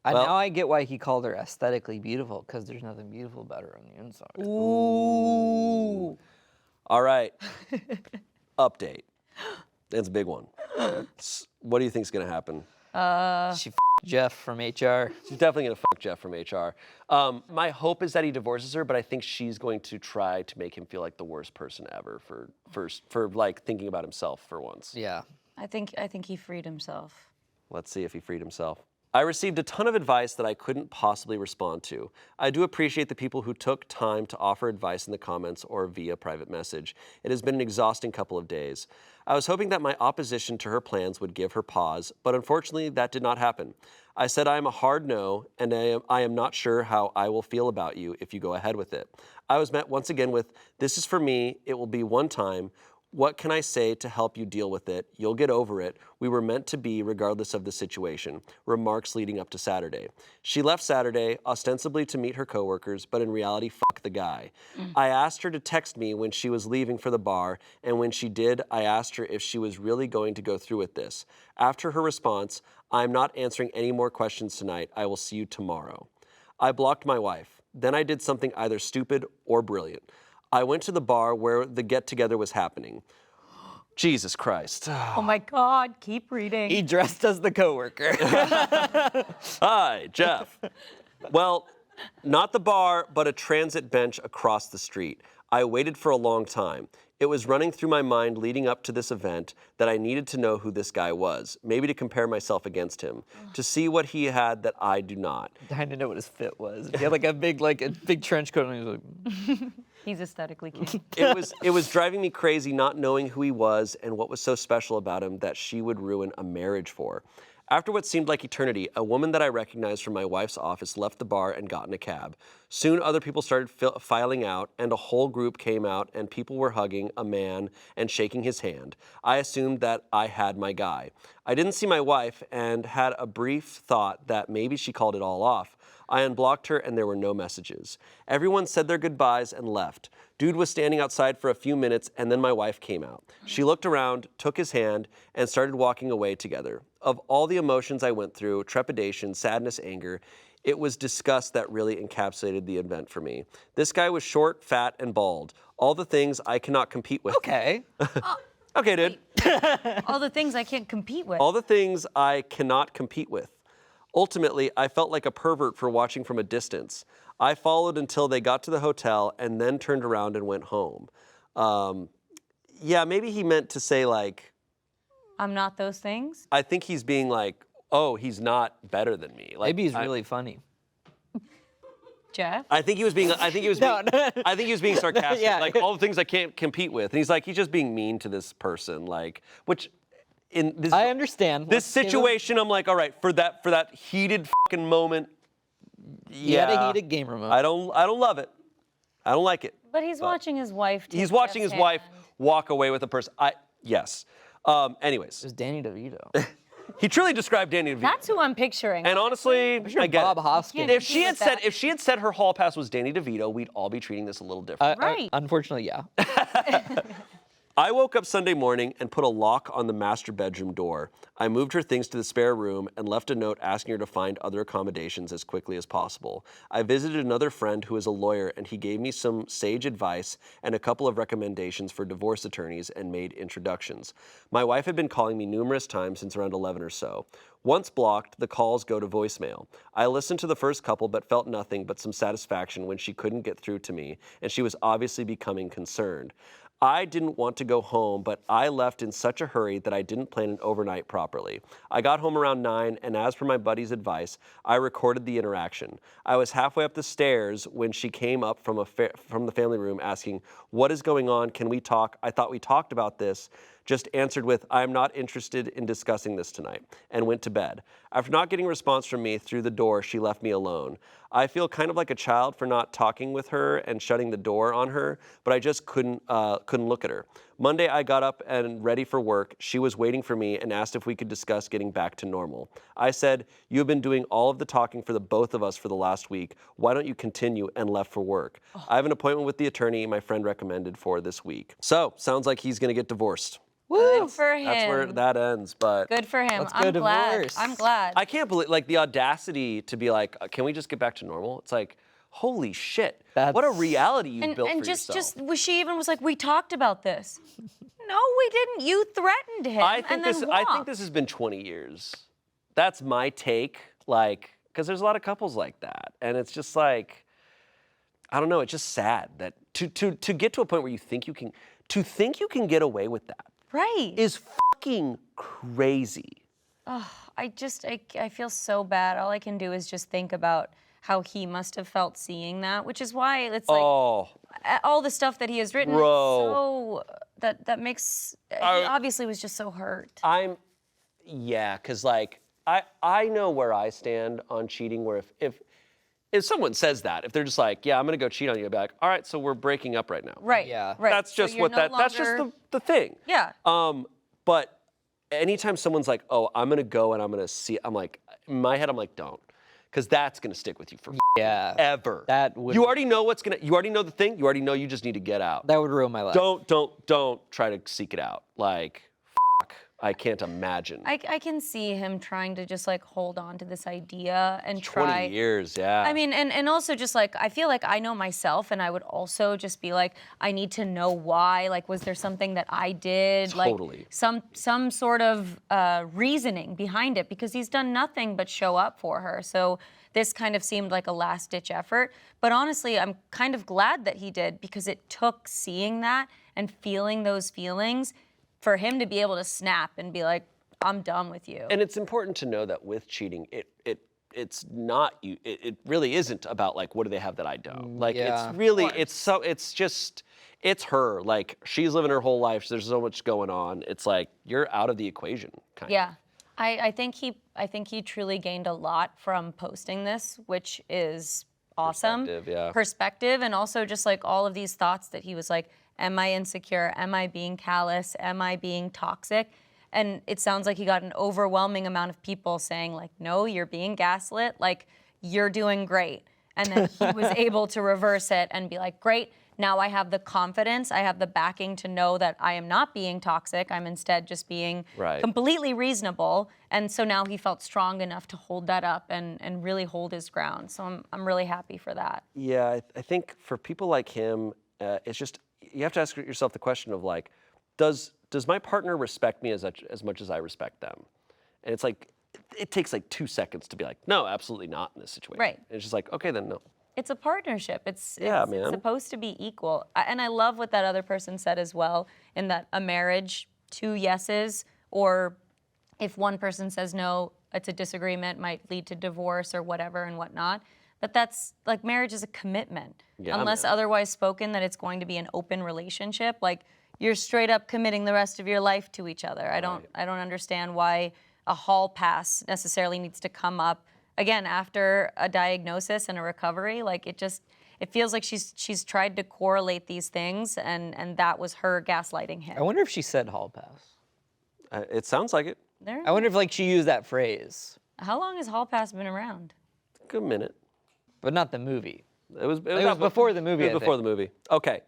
Now I get why he called her aesthetically beautiful, because there's nothing beautiful about her on the inside. Ooh. All right. Update. It's a big one. What do you think is going to happen? She Jeff from HR. She's definitely going to fuck Jeff from HR. My hope is that he divorces her, but I think she's going to try to make him feel like the worst person ever for like thinking about himself for once. Yeah. I think he freed himself. Let's see if he freed himself. I received a ton of advice that I couldn't possibly respond to. I do appreciate the people who took time to offer advice in the comments or via private message. It has been an exhausting couple of days. I was hoping that my opposition to her plans would give her pause, but unfortunately that did not happen. I said I am a hard no, and I am not sure how I will feel about you if you go ahead with it. I was met once again with, this is for me, it will be one time. What can I say to help you deal with it? You'll get over it. We were meant to be regardless of the situation. Remarks leading up to Saturday. She left Saturday, ostensibly to meet her coworkers, but in reality, fuck the guy. I asked her to text me when she was leaving for the bar, and when she did, I asked her if she was really going to go through with this. After her response, I'm not answering any more questions tonight. I will see you tomorrow. I blocked my wife. Then I did something either stupid or brilliant. I went to the bar where the get-together was happening. Jesus Christ. Oh my God, keep reading. He dressed as the coworker. Hi, Jeff. Well, not the bar, but a transit bench across the street. I waited for a long time. It was running through my mind leading up to this event that I needed to know who this guy was, maybe to compare myself against him, to see what he had that I do not. Dying to know what his fit was. He had like a big trench coat, and he was like, He's aesthetically cute. It was driving me crazy not knowing who he was and what was so special about him that she would ruin a marriage for. After what seemed like eternity, a woman that I recognized from my wife's office left the bar and got in a cab. Soon other people started filing out, and a whole group came out, and people were hugging a man and shaking his hand. I assumed that I had my guy. I didn't see my wife and had a brief thought that maybe she called it all off. I unblocked her and there were no messages. Everyone said their goodbyes and left. Dude was standing outside for a few minutes and then my wife came out. She looked around, took his hand, and started walking away together. Of all the emotions I went through, trepidation, sadness, anger, it was disgust that really encapsulated the event for me. This guy was short, fat, and bald. All the things I cannot compete with. okay. Okay, dude. All the things I can't compete with. All the things I cannot compete with. Ultimately, I felt like a pervert for watching from a distance. I followed until they got to the hotel and then turned around and went home. Yeah, maybe he meant to say like... I'm not those things? I think he's being like, oh, he's not better than me. Like, Maybe he's really funny. Jeff? I think he was being sarcastic. Yeah. Like all the things I can't compete with. And he's like, he's just being mean to this person. Like, which in this I understand. this situation, I'm like, all right, for that heated fucking moment. He Yeah, had a heated gamer moment. I don't love it. I don't like it. But he's watching his wife take He's watching Jeff's his wife hand. walk away with a person. Yes. It Anyways, was Danny DeVito. he truly described Danny DeVito. That's who I'm picturing. And honestly, I get Bob it. Hoskins. If she had with that. said her hall pass was Danny DeVito, we'd all be treating this a little different. Right. Unfortunately, yeah. I woke up Sunday morning and put a lock on the master bedroom door. I moved her things to the spare room and left a note asking her to find other accommodations as quickly as possible. I visited another friend who is a lawyer, and he gave me some sage advice and a couple of recommendations for divorce attorneys and made introductions. My wife had been calling me numerous times since around 11 or so. Once blocked, the calls go to voicemail. I listened to the first couple but felt nothing but some satisfaction when she couldn't get through to me, and she was obviously becoming concerned. I didn't want to go home, but I left in such a hurry that I didn't plan an overnight properly. I got home around 9, and as per my buddy's advice, I recorded the interaction. I was halfway up the stairs when she came up from the family room asking, "What is going on? Can we talk? I thought we talked about this." Just answered with, "I am not interested in discussing this tonight," and went to bed. After not getting a response from me through the door, she left me alone. I feel kind of like a child for not talking with her and shutting the door on her, but I just couldn't look at her. Monday, I got up and ready for work. She was waiting for me and asked if we could discuss getting back to normal. I said, "You have been doing all of the talking for the both of us for the last week. Why don't you continue?" and left for work. I have an appointment with the attorney my friend recommended for this week. So, sounds like he's gonna get divorced. Good for him. That's where that ends, but Good for him. Let's go I'm glad. divorce. I'm glad. I can't believe, like, the audacity to be like, "Can we just get back to normal?" It's like, holy shit. What a reality you built for yourself. She even was like, "We talked about this." No, we didn't. You threatened him, I think and then I think walked. this has been 20 years. That's my take, like, because there's a lot of couples like that, and it's just like, I don't know, it's just sad that to get to a point where you think you can get away with that. Right. Is fucking crazy. I feel so bad. All I can do is just think about how he must have felt seeing that, which is why it's like all the stuff that he has written. Bro. That makes he obviously was just so hurt. Because like I know where I stand on cheating. Where if someone says that, if they're just like, "Yeah, I'm gonna go cheat on you," I'd be like, "All right, so we're breaking up right now." Right. Yeah. Right. That's just that's just the thing. Yeah. But anytime someone's like, "Oh, I'm gonna go and I'm gonna see," I'm like, in my head, I'm like, "Don't," because that's gonna stick with you for ever. That would. You already know you already know the thing. You already know you just need to get out. That would ruin my life. Don't try to seek it out. Like, I can't imagine. I can see him trying to just like hold on to this idea and 20 years, yeah. I mean, and also just like, I feel like I know myself, and I would also just be like, I need to know why. Like, was there something that I did? Totally. Like some sort of reasoning behind it, because he's done nothing but show up for her. So this kind of seemed like a last-ditch effort. But honestly, I'm kind of glad that he did, because it took seeing that and feeling those feelings for him to be able to snap and be like, "I'm done with you." And it's important to know that with cheating, it's not you. It really isn't about like, what do they have that I don't? Like, yeah. it's really it's her. Like, she's living her whole life. There's so much going on. It's like, you're out of the equation, kind of. Yeah. I think he truly gained a lot from posting this, which is awesome. Perspective, yeah. Perspective, and also just like all of these thoughts that he was like, am I insecure? Am I being callous? Am I being toxic? And it sounds like he got an overwhelming amount of people saying like, "No, you're being gaslit. Like, you're doing great." And then he was able to reverse it and be like, "Great. Now I have the confidence, I have the backing to know that I am not being toxic. I'm instead just being completely reasonable." And so now he felt strong enough to hold that up and really hold his ground. So I'm really happy for that. Yeah, I think for people like him, it's just, you have to ask yourself the question of like, does my partner respect me as much as I respect them? And it's like, it takes like 2 seconds to be like, "No, absolutely not in this situation." Right. And it's just like, okay, then no. It's a partnership. It's man. supposed to be equal. And I love what that other person said as well, in that a marriage, 2 yeses, or if one person says no, it's a disagreement, might lead to divorce or whatever and whatnot. But that's, like, marriage is a commitment. Yeah, Unless man. otherwise spoken that it's going to be an open relationship. Like, you're straight up committing the rest of your life to each other. I don't understand why a hall pass necessarily needs to come up again after a diagnosis and a recovery. Like, it feels like she's tried to correlate these things, and that was her gaslighting him. I wonder if she said hall pass. It sounds like it. I wonder if like she used that phrase. How long has hall pass been around? Good minute. But not the movie. It was before the movie. It was before the movie. Okay,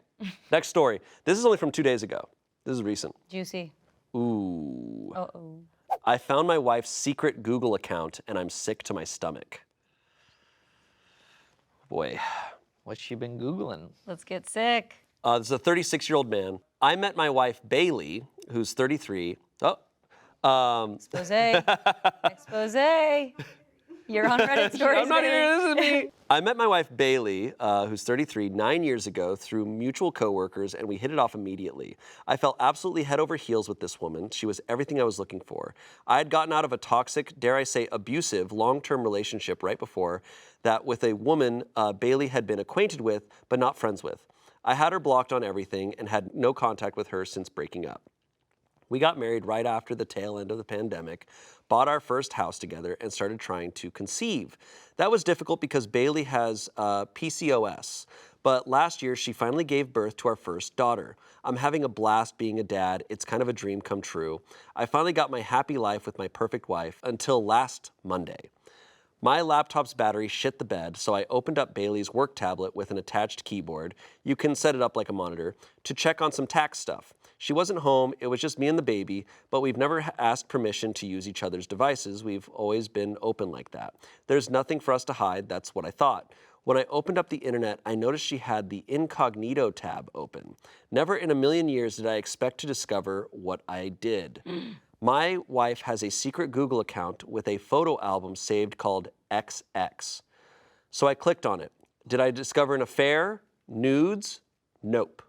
next story. This is only from 2 days ago. This is recent. Juicy. Ooh. Uh-oh. I found my wife's secret Google account, and I'm sick to my stomach. Boy. What's she been Googling? Let's get sick. This is a 36-year-old man. I met my wife, Bailey, who's 33. Expose. Expose. You're on Reddit stories. I'm not baby. here, this is me. I met my wife, Bailey, who's 33, 9 years ago through mutual coworkers, and we hit it off immediately. I fell absolutely head over heels with this woman. She was everything I was looking for. I had gotten out of a toxic, dare I say, abusive, long-term relationship right before that with a woman Bailey had been acquainted with, but not friends with. I had her blocked on everything and had no contact with her since breaking up. We got married right after the tail end of the pandemic, bought our first house together, and started trying to conceive. That was difficult because Bailey has PCOS, but last year she finally gave birth to our first daughter. I'm having a blast being a dad. It's kind of a dream come true. I finally got my happy life with my perfect wife until last Monday. My laptop's battery shit the bed, so I opened up Bailey's work tablet with an attached keyboard. You can set it up like a monitor to check on some tax stuff. She wasn't home, it was just me and the baby, but we've never asked permission to use each other's devices. We've always been open like that. There's nothing for us to hide, that's what I thought. When I opened up the internet, I noticed she had the incognito tab open. Never in a million years did I expect to discover what I did. My wife has a secret Google account with a photo album saved called XX. So I clicked on it. Did I discover an affair? Nudes? Nope.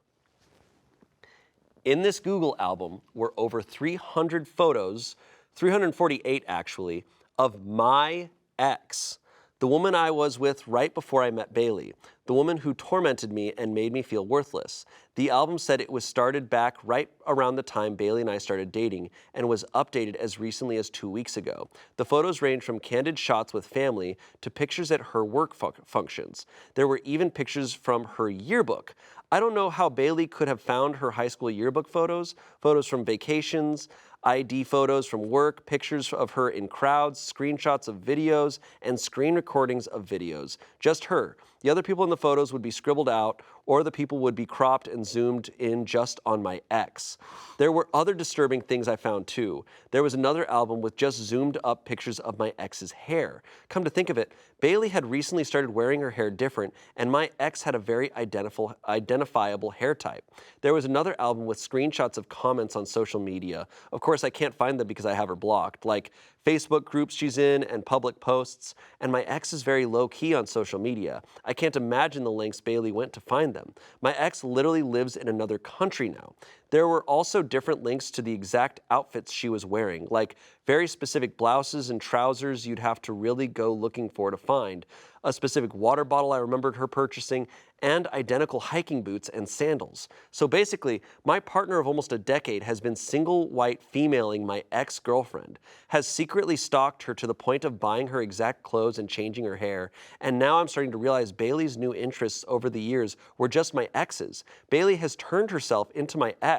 In this Google album were over 300 photos, 348 actually, of my ex, the woman I was with right before I met Bailey, the woman who tormented me and made me feel worthless. The album said it was started back right around the time Bailey and I started dating and was updated as recently as 2 weeks ago. The photos range from candid shots with family to pictures at her work functions. There were even pictures from her yearbook. I don't know how Bailey could have found her high school yearbook photos, photos from vacations, ID photos from work, pictures of her in crowds, screenshots of videos, and screen recordings of videos. Just her. The other people in the photos would be scribbled out, or the people would be cropped and zoomed in just on my ex. There were other disturbing things I found too. There was another album with just zoomed up pictures of my ex's hair. Come to think of it, Bailey had recently started wearing her hair different, and my ex had a very identifiable hair type. There was another album with screenshots of comments on social media. Of course, I can't find them because I have her blocked, like Facebook groups she's in and public posts, and my ex is very low-key on social media. I can't imagine the lengths Bailey went to find them. My ex literally lives in another country now. There were also different links to the exact outfits she was wearing, like very specific blouses and trousers you'd have to really go looking for to find, a specific water bottle I remembered her purchasing, and identical hiking boots and sandals. So basically, my partner of almost a decade has been single white femaling my ex-girlfriend, has secretly stalked her to the point of buying her exact clothes and changing her hair, and now I'm starting to realize Bailey's new interests over the years were just my ex's. Bailey has turned herself into my ex.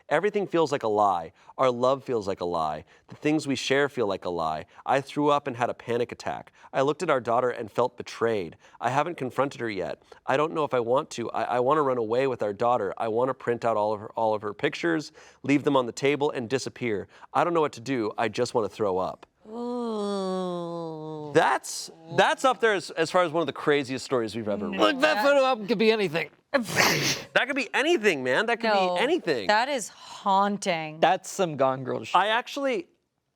Everything feels like a lie. Our love feels like a lie. The things we share feel like a lie. I threw up and had a panic attack. I looked at our daughter and felt betrayed. I haven't confronted her yet. I don't know if I want to. I want to run away with our daughter. I want to print out all of her pictures, leave them on the table, and disappear. I don't know what to do. I just want to throw up. Ooh. That's up there as far as one of the craziest stories we've ever read. Look, that photo album could be anything. That could be anything, man. That could be anything. That is haunting. That's some Gone Girl shit.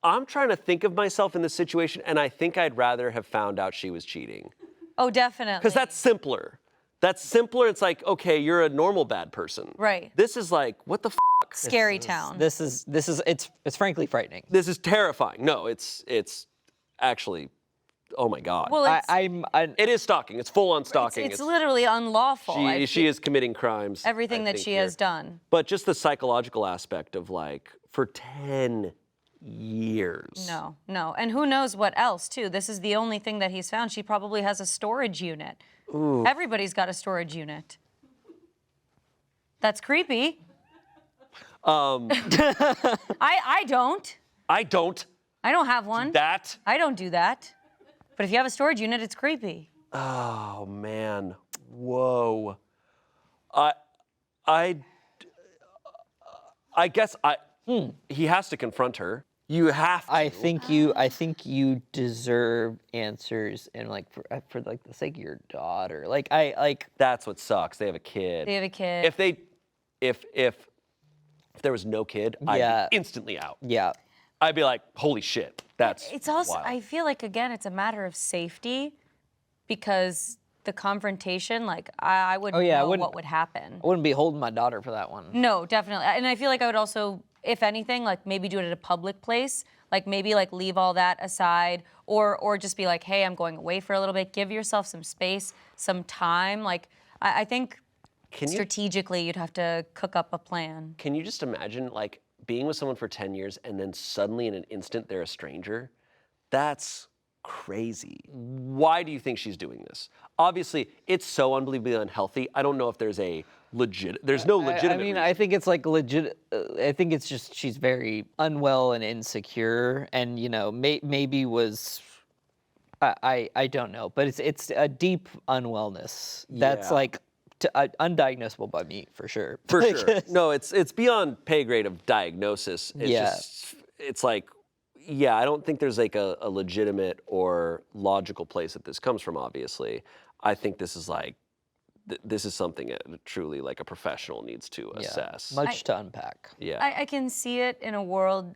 I'm trying to think of myself in this situation, and I think I'd rather have found out she was cheating. Oh, definitely. Because that's simpler. That's simpler. It's like, okay, you're a normal bad person. Right. This is like, what the fuck? Scary town. This is it's frankly frightening. This is terrifying. No, it's actually, oh my God. Well, it's, it is stalking. It's full on stalking. it's literally unlawful. She is committing crimes. Everything that she has done. But just the psychological aspect of like, for 10 years. No. And who knows what else, too. This is the only thing that he's found. She probably has a storage unit. Ooh. Everybody's got a storage unit. That's creepy. I don't. I don't. I don't have one. That. I don't do that. But if you have a storage unit, it's creepy. Oh, man. Whoa. I guess he has to confront her. You have to. I think you deserve answers, and like for like the sake of your daughter. Like That's what sucks. They have a kid. They have a kid. If there was no kid, I'd be instantly out. Yeah. I'd be like, holy shit, that's It's also, wild. I feel like, again, it's a matter of safety because the confrontation, like, I wouldn't know what would happen. I wouldn't be holding my daughter for that one. No, definitely. And I feel like I would also, if anything, like maybe do it at a public place, like maybe like leave all that aside or just be like, hey, I'm going away for a little bit. Give yourself some space, some time. Like, I think strategically you'd have to cook up a plan. Can you just imagine, like, being with someone for 10 years and then suddenly in an instant they're a stranger? That's crazy. Why do you think she's doing this? Obviously, it's so unbelievably unhealthy. I don't know if there's no legitimate I mean, reason. I think it's like legit. I think it's just she's very unwell and insecure, and you know, maybe was. I don't know, but it's a deep unwellness that's Yeah. like undiagnosable by me for sure. For sure. No, it's beyond pay grade of diagnosis. It's just, it's like, yeah, I don't think there's like a legitimate or logical place that this comes from, obviously. I think this is like, this is something that truly like a professional needs to assess. Much to unpack. Yeah. I can see it in a world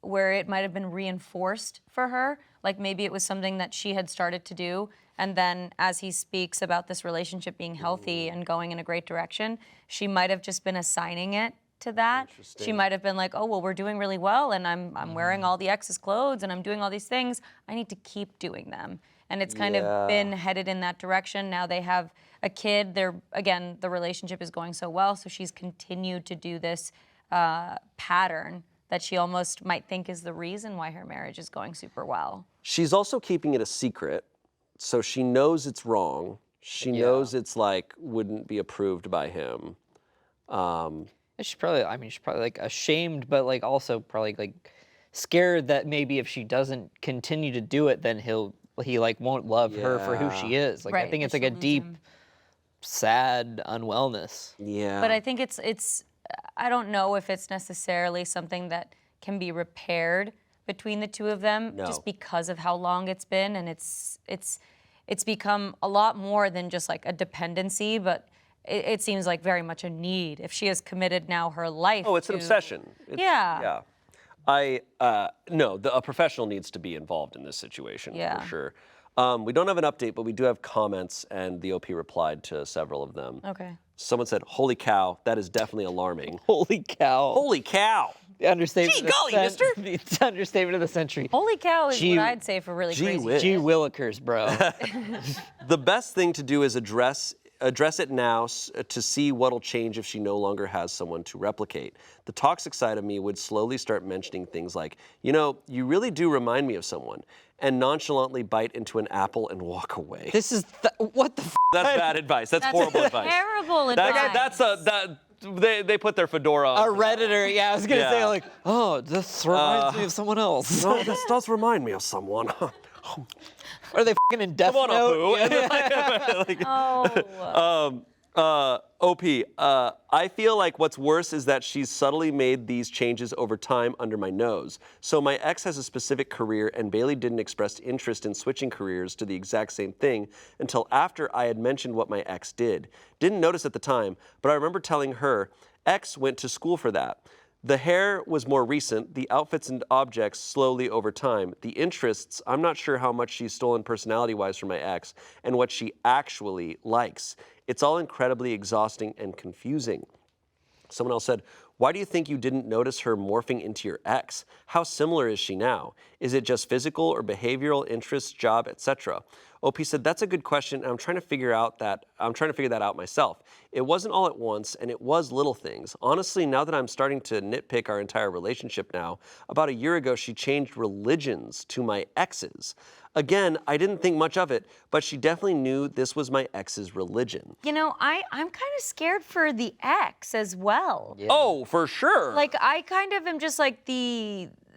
where it might have been reinforced for her. Like maybe it was something that she had started to do. And then as he speaks about this relationship being healthy and going in a great direction, she might have just been assigning it to that. She might have been like, oh, well, we're doing really well and I'm wearing all the ex's clothes and I'm doing all these things. I need to keep doing them. And it's kind of been headed in that direction. Now they have a kid. Again, the relationship is going so well. So she's continued to do this pattern that she almost might think is the reason why her marriage is going super well. She's also keeping it a secret. So she knows it's wrong. She knows it's like, wouldn't be approved by him. She's probably like ashamed, but like also probably like scared that maybe if she doesn't continue to do it, then he like won't love her for who she is. Like I think it's like a deep, sad unwellness. Yeah. But I think it's I don't know if it's necessarily something that can be repaired between the two of them just because of how long it's been, and it's become a lot more than just like a dependency, but it seems like very much a need. If she has committed now her life it's an obsession. Yeah. No, a professional needs to be involved in this situation for sure. We don't have an update, but we do have comments, and the OP replied to several of them. Okay. Someone said, holy cow, that is definitely alarming. Holy cow. Holy cow. The understatement. Gee golly, mister. It's the understatement of the century. Holy cow is what I'd say for really crazy. Gee willikers, bro. The best thing to do is address it now to see what'll change if she no longer has someone to replicate. The toxic side of me would slowly start mentioning things like, you know, you really do remind me of someone, and nonchalantly bite into an apple and walk away. This is what the. That's bad advice. That's horrible advice. Terrible advice. They put their fedora on. A Redditor, I was gonna say like, oh, this reminds me of someone else. No, this does remind me of someone. Are they fucking in Death Come on, Note? Apu. OP, I feel like what's worse is that she's subtly made these changes over time under my nose. So my ex has a specific career, and Bailey didn't express interest in switching careers to the exact same thing until after I had mentioned what my ex did. Didn't notice at the time, but I remember telling her, ex went to school for that. The hair was more recent, the outfits and objects slowly over time. The interests, I'm not sure how much she's stolen personality-wise from my ex and what she actually likes. It's all incredibly exhausting and confusing. Someone else said, why do you think you didn't notice her morphing into your ex? How similar is she now? Is it just physical or behavioral, interests, job, etc.? OP said, that's a good question, and I'm trying to figure that out myself. It wasn't all at once, and it was little things. Honestly, now that I'm starting to nitpick our entire relationship now, about a year ago she changed religions to my ex's. Again, I didn't think much of it, but she definitely knew this was my ex's religion. You know, I'm kind of scared for the ex as well. Yeah. Oh, for sure. Like, I kind of am just like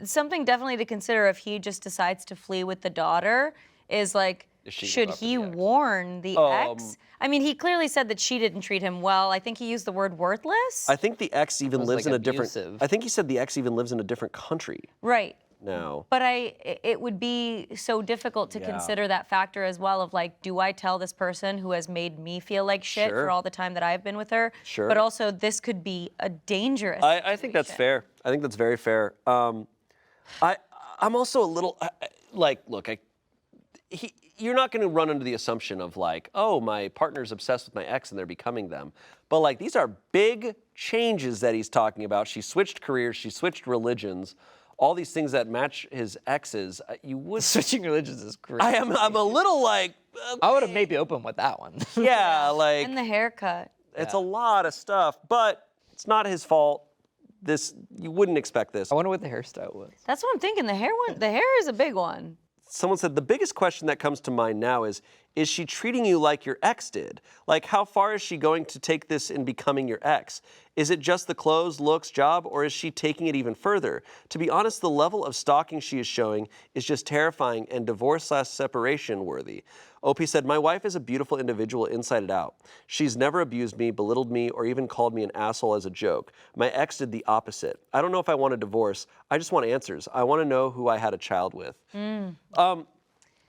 something definitely to consider if he just decides to flee with the daughter is like, should he warn the ex? I mean, he clearly said that she didn't treat him well. I think he used the word worthless. I think the ex even lives like in a abusive. different. I think he said the ex even lives in a different country Right. now. But it would be so difficult to consider that factor as well of like, do I tell this person who has made me feel like shit for all the time that I've been with her? Sure. But also, this could be a dangerous I think that's fair. I think that's very fair. I'm also a little like, look, you're not going to run under the assumption of like, oh, my partner's obsessed with my ex and they're becoming them. But like, these are big changes that he's talking about. She switched careers, she switched religions, all these things that match his exes. You would Switching religions is great. I'm a little like. I would have maybe opened with that one. Yeah, like. And the haircut. It's a lot of stuff, but it's not his fault. You wouldn't expect this. I wonder what the hairstyle was. That's what I'm thinking. The hair is a big one. Someone said the biggest question that comes to mind now is she treating you like your ex did? Like, how far is she going to take this in becoming your ex? Is it just the clothes, looks, job, or is she taking it even further? To be honest, the level of stalking she is showing is just terrifying and divorce/separation worthy. OP said, my wife is a beautiful individual inside and out. She's never abused me, belittled me, or even called me an asshole as a joke. My ex did the opposite. I don't know if I want a divorce. I just want answers. I want to know who I had a child with.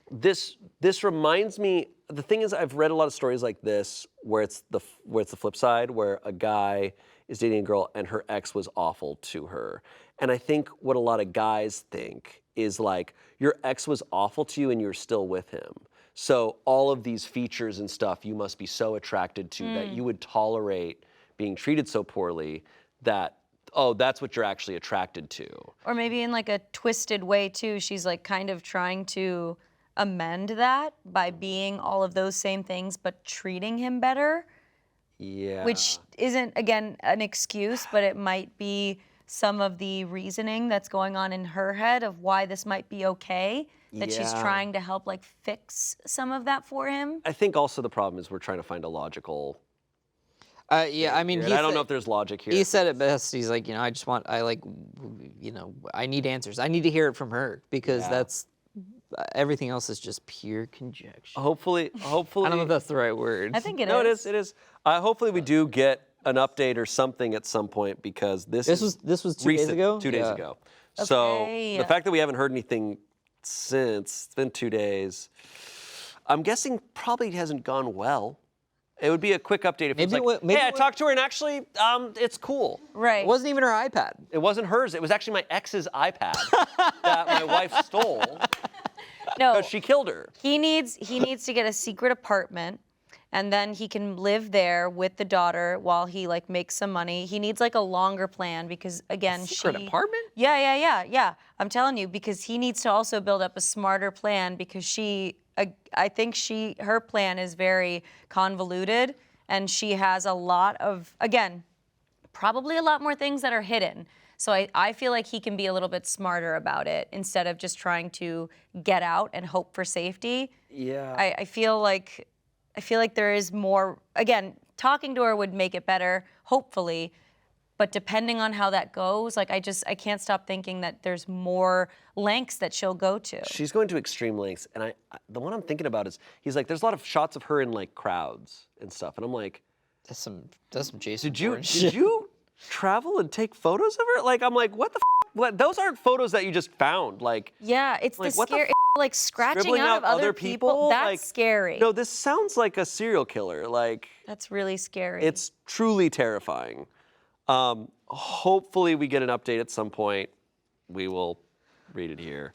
This reminds me, the thing is, I've read a lot of stories like this where it's the flip side, where a guy is dating a girl and her ex was awful to her. And I think what a lot of guys think is like, your ex was awful to you and you're still with him. So all of these features and stuff you must be so attracted to that you would tolerate being treated so poorly that, oh, that's what you're actually attracted to. Or maybe in like a twisted way too, she's like kind of trying to amend that by being all of those same things but treating him better. Yeah. Which isn't, again, an excuse, but it might be some of the reasoning that's going on in her head of why this might be okay, that she's trying to help like fix some of that for him. I think also the problem is we're trying to find a logical. Yeah, I mean, I don't know if there's logic here. He said it best. He's like, I need answers. I need to hear it from her because that's everything else is just pure conjecture. Hopefully. I don't know if that's the right word. I think it is. No, it is. Hopefully we do get an update or something at some point because this was 2 days ago? 2 days ago. So Okay. the fact that we haven't heard anything since, it's been 2 days, I'm guessing probably hasn't gone well. It would be a quick update if it was like, hey, I talked to her and actually, it's cool. Right. It wasn't even her iPad. It wasn't hers. It was actually my ex's iPad that my wife stole No, because she killed her. he needs to get a secret apartment, and then he can live there with the daughter while he like makes some money. He needs like a longer plan because again, Secret apartment? Yeah. I'm telling you, because he needs to also build up a smarter plan because I think her plan is very convoluted and she has a lot of, again, probably a lot more things that are hidden. So I feel like he can be a little bit smarter about it instead of just trying to get out and hope for safety. Yeah. I feel like there is more, again, talking to her would make it better, hopefully, but depending on how that goes, like I can't stop thinking that there's more lengths that she'll go to. She's going to extreme lengths, and the one I'm thinking about is he's like, there's a lot of shots of her in like crowds and stuff, and I'm like, That's some Jason. did you Bourne shit. travel and take photos of her? Like, I'm like, what the what? Those aren't photos that you just found. Like, Yeah, it's like, the what the scary, like scratching scribbling out of other people. That's like, scary. No, this sounds like a serial killer. Like, That's really scary. it's truly terrifying. Hopefully we get an update at some point. We will read it here.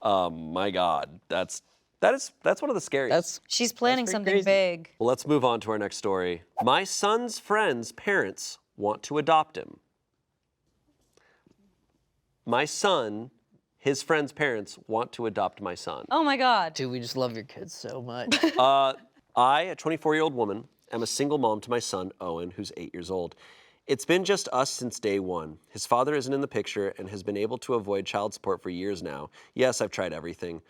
My God, that's one of the scariest. She's planning pretty something crazy. big. Well, let's move on to our next story. My son's friend's parents want to adopt him. My son, his friend's parents want to adopt my son. Oh my God. Dude, we just love your kids so much. I, a 24-year-old woman, am a single mom to my son, Owen, who's 8 years old. It's been just us since day one. His father isn't in the picture and has been able to avoid child support for years now. Yes, I've tried everything.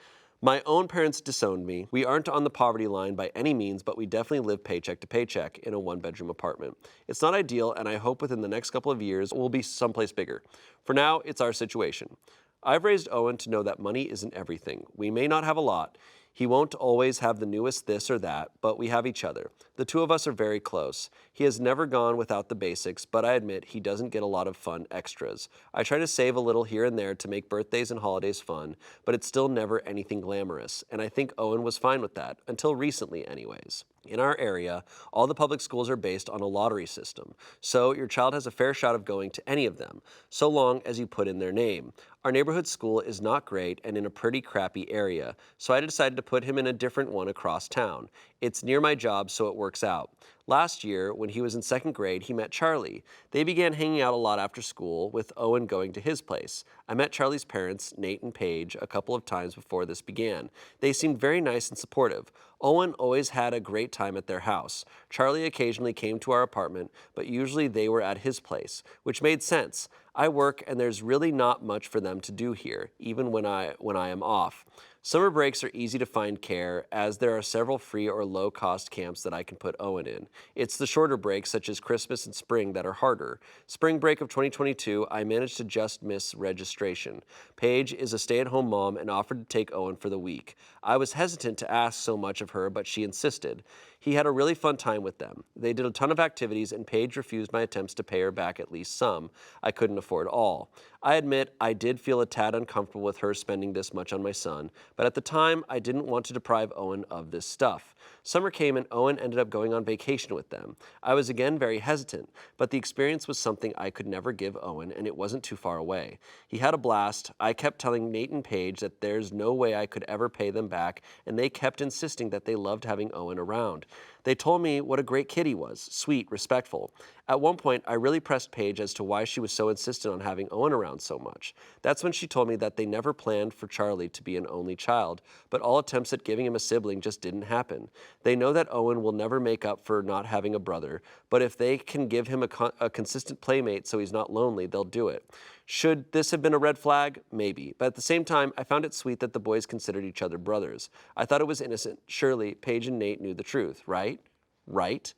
My own parents disowned me. We aren't on the poverty line by any means, but we definitely live paycheck to paycheck in a one-bedroom apartment. It's not ideal, and I hope within the next couple of years we'll be someplace bigger. For now, it's our situation. I've raised Owen to know that money isn't everything. We may not have a lot. He won't always have the newest this or that, but we have each other. The two of us are very close. He has never gone without the basics, but I admit he doesn't get a lot of fun extras. I try to save a little here and there to make birthdays and holidays fun, but it's still never anything glamorous, and I think Owen was fine with that, until recently anyways. In our area, all the public schools are based on a lottery system, so your child has a fair shot of going to any of them, so long as you put in their name. Our neighborhood school is not great and in a pretty crappy area, so I decided to put him in a different one across town. It's near my job, so it works out. Last year, when he was in 2nd grade, he met Charlie. They began hanging out a lot after school, with Owen going to his place. I met Charlie's parents, Nate and Paige, a couple of times before this began. They seemed very nice and supportive. Owen always had a great time at their house. Charlie occasionally came to our apartment, but usually they were at his place, which made sense. I work and there's really not much for them to do here, even when I am off. Summer breaks are easy to find care, as there are several free or low-cost camps that I can put Owen in. It's the shorter breaks, such as Christmas and spring, that are harder. Spring break of 2022, I managed to just miss registration. Paige is a stay-at-home mom and offered to take Owen for the week. I was hesitant to ask so much of her, but she insisted. He had a really fun time with them. They did a ton of activities, and Paige refused my attempts to pay her back at least some. I couldn't afford all. I admit I did feel a tad uncomfortable with her spending this much on my son, but at the time, I didn't want to deprive Owen of this stuff. Summer came and Owen ended up going on vacation with them. I was again very hesitant, but the experience was something I could never give Owen, and it wasn't too far away. He had a blast. I kept telling Nate and Paige that there's no way I could ever pay them back, and they kept insisting that they loved having Owen around. They told me what a great kid he was, sweet, respectful. At one point, I really pressed Paige as to why she was so insistent on having Owen around so much. That's when she told me that they never planned for Charlie to be an only child, but all attempts at giving him a sibling just didn't happen. They know that Owen will never make up for not having a brother, but if they can give him a consistent playmate so he's not lonely, they'll do it. Should this have been a red flag? Maybe. But at the same time, I found it sweet that the boys considered each other brothers. I thought it was innocent. Surely, Paige and Nate knew the truth, right? Right?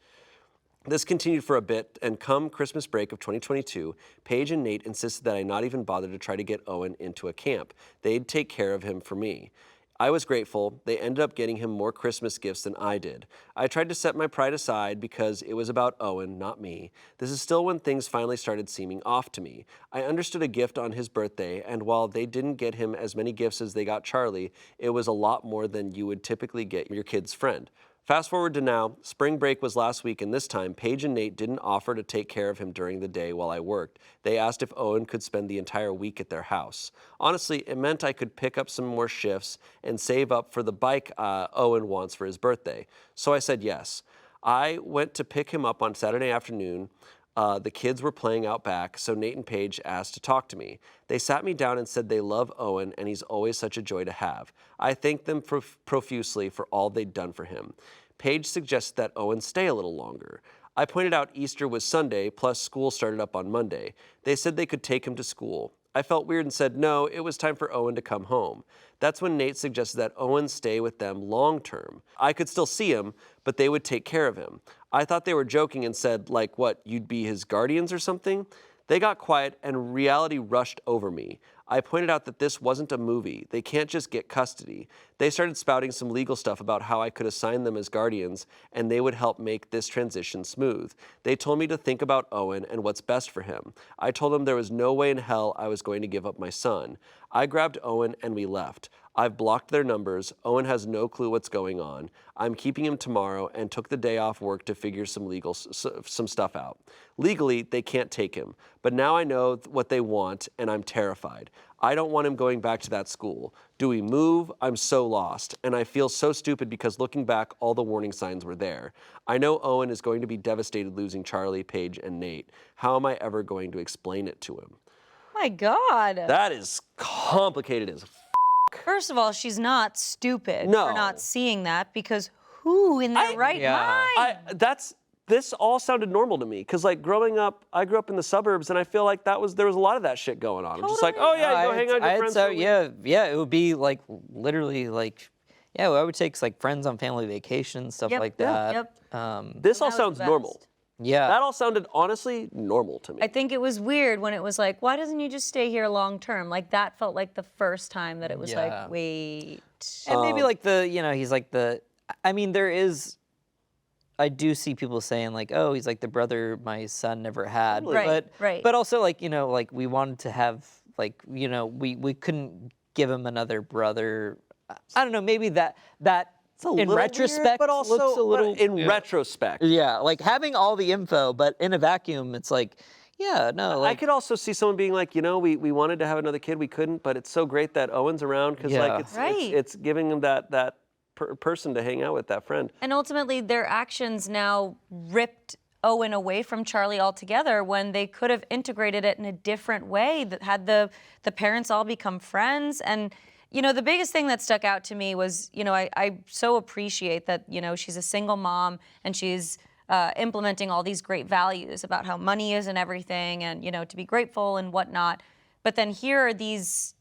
This continued for a bit, and come Christmas break of 2022, Paige and Nate insisted that I not even bother to try to get Owen into a camp. They'd take care of him for me. I was grateful. They ended up getting him more Christmas gifts than I did. I tried to set my pride aside because it was about Owen, not me. This is still when things finally started seeming off to me. I understood a gift on his birthday, and while they didn't get him as many gifts as they got Charlie, it was a lot more than you would typically get your kid's friend. Fast forward to now, spring break was last week, and this time, Paige and Nate didn't offer to take care of him during the day while I worked. They asked if Owen could spend the entire week at their house. Honestly, it meant I could pick up some more shifts and save up for the bike Owen wants for his birthday. So I said yes. I went to pick him up on Saturday afternoon. The kids were playing out back, so Nate and Paige asked to talk to me. They sat me down and said they love Owen and he's always such a joy to have. I thanked them profusely for all they'd done for him. Paige suggested that Owen stay a little longer. I pointed out Easter was Sunday, plus school started up on Monday. They said they could take him to school. I felt weird and said no, it was time for Owen to come home. That's when Nate suggested that Owen stay with them long term. I could still see him, but they would take care of him. I thought they were joking and said, like, what, you'd be his guardians or something? They got quiet and reality rushed over me. I pointed out that this wasn't a movie. They can't just get custody. They started spouting some legal stuff about how I could assign them as guardians and they would help make this transition smooth. They told me to think about Owen and what's best for him. I told them there was no way in hell I was going to give up my son. I grabbed Owen and we left. I've blocked their numbers. Owen has no clue what's going on. I'm keeping him tomorrow and took the day off work to figure some stuff out. Legally, they can't take him, but now I know what they want and I'm terrified. I don't want him going back to that school. Do we move? I'm so lost, and I feel so stupid because looking back, all the warning signs were there. I know Owen is going to be devastated losing Charlie, Paige, and Nate. How am I ever going to explain it to him? My God. That is complicated as First of all, she's not stupid No. for not seeing that, because who in their right mind? This all sounded normal to me because, like, growing up, I grew up in the suburbs, and I feel like there was a lot of that shit going on. I'm just like, oh yeah, you go hang out with your friends. So yeah, it would be like literally like, yeah, I would take like friends on family vacations, stuff like that. Yep. This all That was sounds the normal. best. Yeah. That all sounded honestly normal to me. I think it was weird when it was like, why doesn't he just stay here long term? Like that felt like the first time that it was Yeah. like, wait. And maybe like he's like I mean, I do see people saying like, oh, he's like the brother my son never had. Right, right. But also like, like we wanted to have like, we couldn't give him another brother. I don't know, maybe that It's a in little retrospect weird, but also looks a little in retrospect. Yeah, like having all the info, but in a vacuum, it's like, yeah, no. Like, I could also see someone being like, we wanted to have another kid, we couldn't, but it's so great that Owen's around because Yeah. like it's giving him that person to hang out with, that friend. And ultimately, their actions now ripped Owen away from Charlie altogether when they could have integrated it in a different way that had the parents all become friends. And, the biggest thing that stuck out to me was, I so appreciate that, she's a single mom and she's implementing all these great values about how money is and everything and, to be grateful and whatnot. But then here are this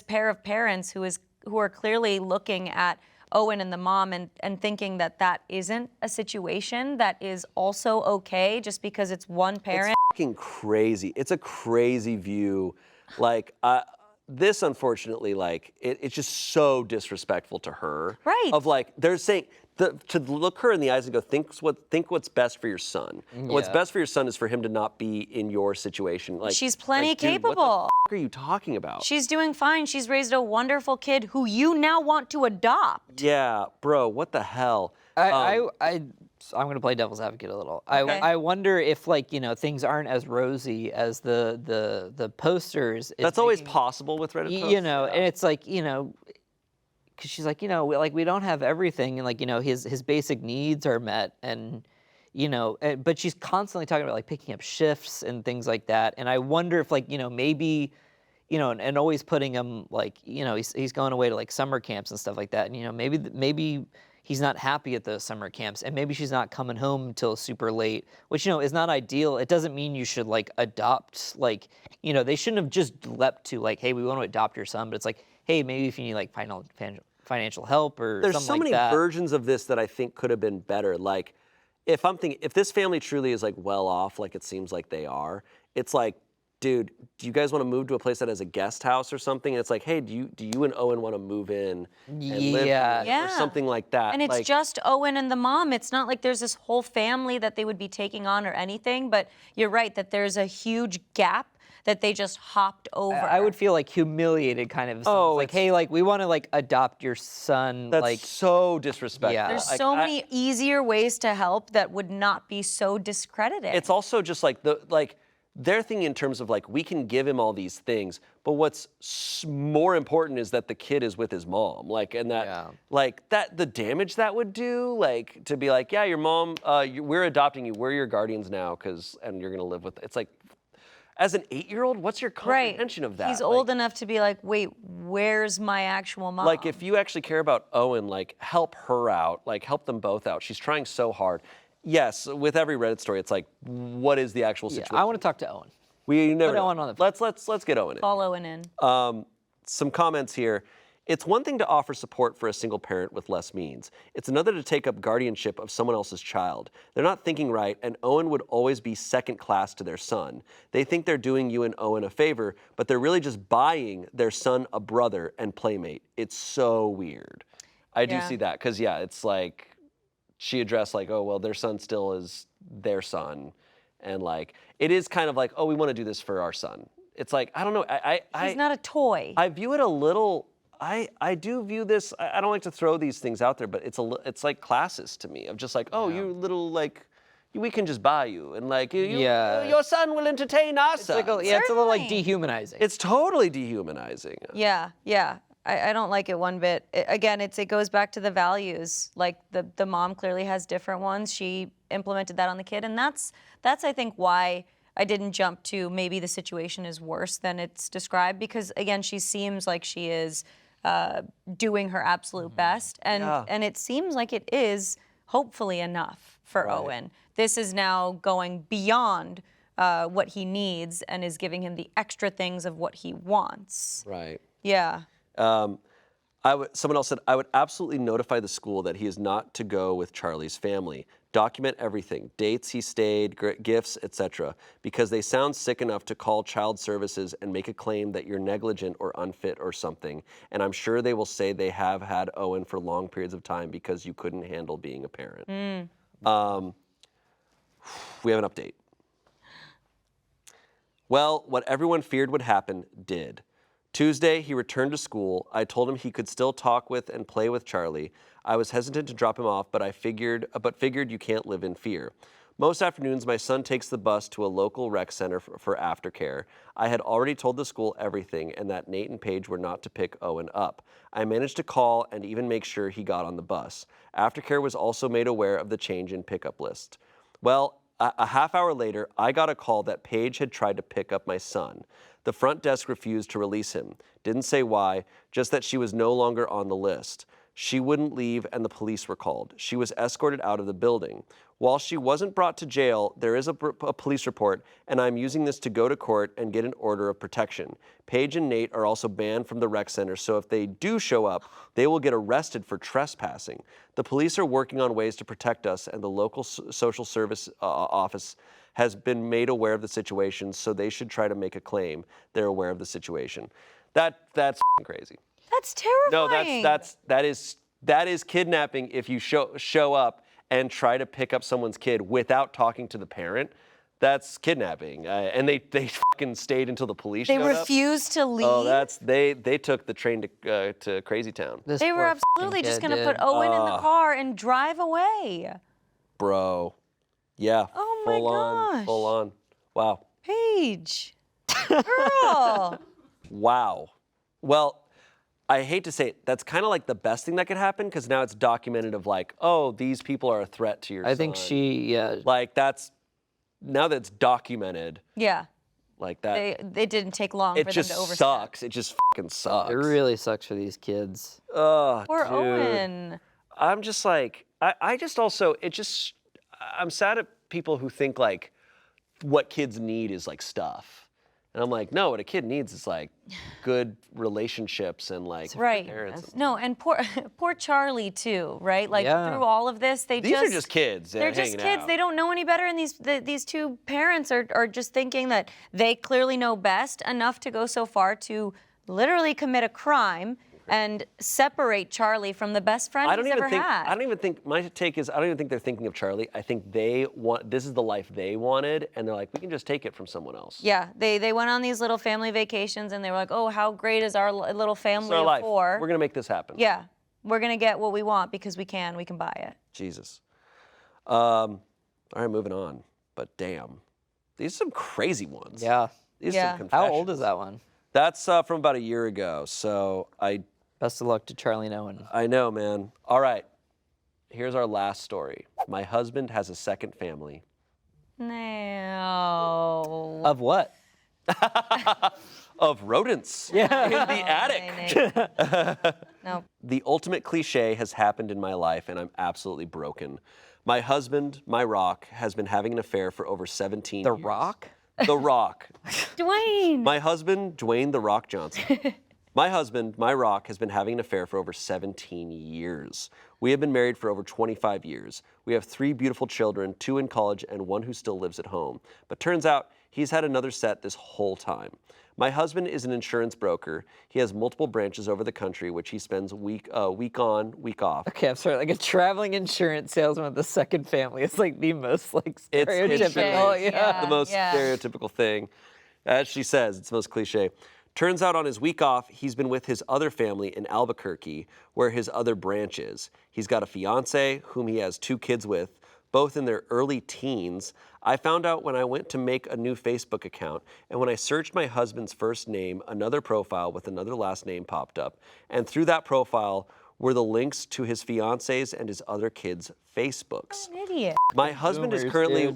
pair of parents who are clearly looking at Owen and the mom and thinking that isn't a situation that is also okay just because it's one parent. It's fucking crazy. It's a crazy view. Like, this, unfortunately, like, it's just so disrespectful to her. Right. Of like, they're saying, to look her in the eyes and go, think what's best for your son. And what's best for your son is for him to not be in your situation. Like, She's plenty like, dude, capable. What the are you talking about? She's doing fine. She's raised a wonderful kid who you now want to adopt. Yeah, bro, what the hell? I'm gonna play devil's advocate a little. Okay. I wonder if like things aren't as rosy as the posters. That's always possible with Reddit posts. And it's like because she's like we don't have everything, and like his basic needs are met, and but she's constantly talking about like picking up shifts and things like that, and I wonder if like maybe and always putting him like he's going away to like summer camps and stuff like that, and maybe he's not happy at those summer camps, and maybe she's not coming home till super late, which is not ideal. It doesn't mean you should like adopt, like they shouldn't have just leapt to like, hey, we want to adopt your son, but it's like, hey, maybe if you need like financial help or There's something so many like that. versions of this that I think could have been better. Like, if this family truly is like well off, like it seems like they are, it's like, dude, do you guys want to move to a place that has a guest house or something? And it's like, hey, do you and Owen want to move in and live here or something like that? And it's like, just Owen and the mom. It's not like there's this whole family that they would be taking on or anything, but you're right that there's a huge gap that they just hopped over. I would feel like humiliated kind of. Oh, like, hey, like we want to like adopt your son. That's like so disrespectful. Yeah. There's Like, so many easier ways to help that would not be so discredited. It's also just like they're thinking in terms of like, we can give him all these things, but what's more important is that the kid is with his mom. Like, and that, like that, the damage that would do, like to be like, yeah, your mom, we're adopting you. We're your guardians now. And you're going to live with, it's like, as an 8-year-old, what's your comprehension of that? He's old enough to be like, wait, where's my actual mom? Like, if you actually care about Owen, like, help her out. Like, help them both out. She's trying so hard. Yes, with every Reddit story, it's like, what is the actual situation? I want to talk to Owen. We never Put know. Owen on the Let's get Owen in. Follow Owen in. Some comments here. It's one thing to offer support for a single parent with less means. It's another to take up guardianship of someone else's child. They're not thinking right, and Owen would always be second class to their son. They think they're doing you and Owen a favor, but they're really just buying their son a brother and playmate. It's so weird. I do see that, because it's like, she addressed like, oh, well, their son still is their son. And like, it is kind of like, oh, we want to do this for our son. It's like, I don't know. He's not a toy. I view it a little, I do view this, I don't like to throw these things out there, but it's like classist to me of just like, oh, you little like, we can just buy you. And like, your son will entertain us. It's like it's a little like dehumanizing. It's totally dehumanizing. Yeah. I don't like it one bit. It goes back to the values. Like the mom clearly has different ones. She implemented that on the kid, and that's I think why I didn't jump to maybe the situation is worse than it's described, because again, she seems like she is doing her absolute best, and it seems like it is hopefully enough for Owen. This is now going beyond what he needs and is giving him the extra things of what he wants. Right. Yeah. Someone else said, I would absolutely notify the school that he is not to go with Charlie's family. Document everything, dates he stayed, gifts, etc., because they sound sick enough to call child services and make a claim that you're negligent or unfit or something. And I'm sure they will say they have had Owen for long periods of time because you couldn't handle being a parent. We have an update. Well, what everyone feared would happen did. Tuesday, he returned to school. I told him he could still talk with and play with Charlie. I was hesitant to drop him off, but figured you can't live in fear. Most afternoons, my son takes the bus to a local rec center for aftercare. I had already told the school everything and that Nate and Paige were not to pick Owen up. I managed to call and even make sure he got on the bus. Aftercare was also made aware of the change in pickup list. Well, a half hour later, I got a call that Paige had tried to pick up my son. The front desk refused to release him. Didn't say why, just that she was no longer on the list. She wouldn't leave and the police were called. She was escorted out of the building. While she wasn't brought to jail, there is a police report, and I'm using this to go to court and get an order of protection. Paige and Nate are also banned from the rec center, so if they do show up, they will get arrested for trespassing. The police are working on ways to protect us, and the local social service office has been made aware of the situation, so they should try to make a claim they're aware of the situation. That's crazy. That's terrifying. No, that is kidnapping if you show up and try to pick up someone's kid without talking to the parent. That's kidnapping. And they fucking stayed until the police showed up. They refused to leave? Oh, they took the train to Crazy Town. They were absolutely just going to put Owen in the car and drive away. Bro. Yeah. Oh my gosh. Full on. Wow. Paige. Girl. Wow. Well, I hate to say it, that's kind of like the best thing that could happen because now it's documented of like, oh, these people are a threat to your son. I think Like now that it's documented. Yeah. Like that. They didn't take long for them to overstep. It just sucks. It just fucking sucks. It really sucks for these kids. Poor dude. Owen. I'm just like, I'm sad at people who think like what kids need is like stuff. And I'm like, no, what a kid needs is like good relationships and like parents. No, and poor Charlie too, right? Like through all of this, these are just kids. They're just kids. Out. They don't know any better, and these two parents are just thinking that they clearly know best enough to go so far to literally commit a crime and separate Charlie from the best friend he's ever had. I don't even think, my take is, I don't even think they're thinking of Charlie. I think this is the life they wanted, and they're like, we can just take it from someone else. Yeah, they went on these little family vacations, and they were like, oh, how great is our little family of four? We're going to make this happen. Yeah, we're going to get what we want because we can buy it. Jesus. All right, moving on. But damn, these are some crazy ones. Yeah. These are some confessions. How old is that one? That's from about a year ago, so Best of luck to Charlie and Owen. I know, man. All right, here's our last story. My husband has a second family. No. Of what? Of rodents. Yeah. In the attic. No. The ultimate cliche has happened in my life, and I'm absolutely broken. My husband, my rock, has been having an affair for over 17 years. The Rock? The Rock. Dwayne. My husband, Dwayne The Rock Johnson. My husband, my rock, has been having an affair for over 17 years. We have been married for over 25 years. We have 3 beautiful children, 2 in college and 1 who still lives at home. But turns out he's had another set this whole time. My husband is an insurance broker. He has multiple branches over the country, which he spends week on, week off. Okay, I'm sorry. Like a traveling insurance salesman with a second family. It's like the most like stereotypical. Yeah. The most stereotypical thing. As she says, it's the most cliche. Turns out on his week off, he's been with his other family in Albuquerque, where his other branch is. He's got a fiancé, whom he has 2 kids with, both in their early teens. I found out when I went to make a new Facebook account, and when I searched my husband's first name, another profile with another last name popped up. And through that profile were the links to his fiancé's and his other kids' Facebooks. An idiot. My husband is currently...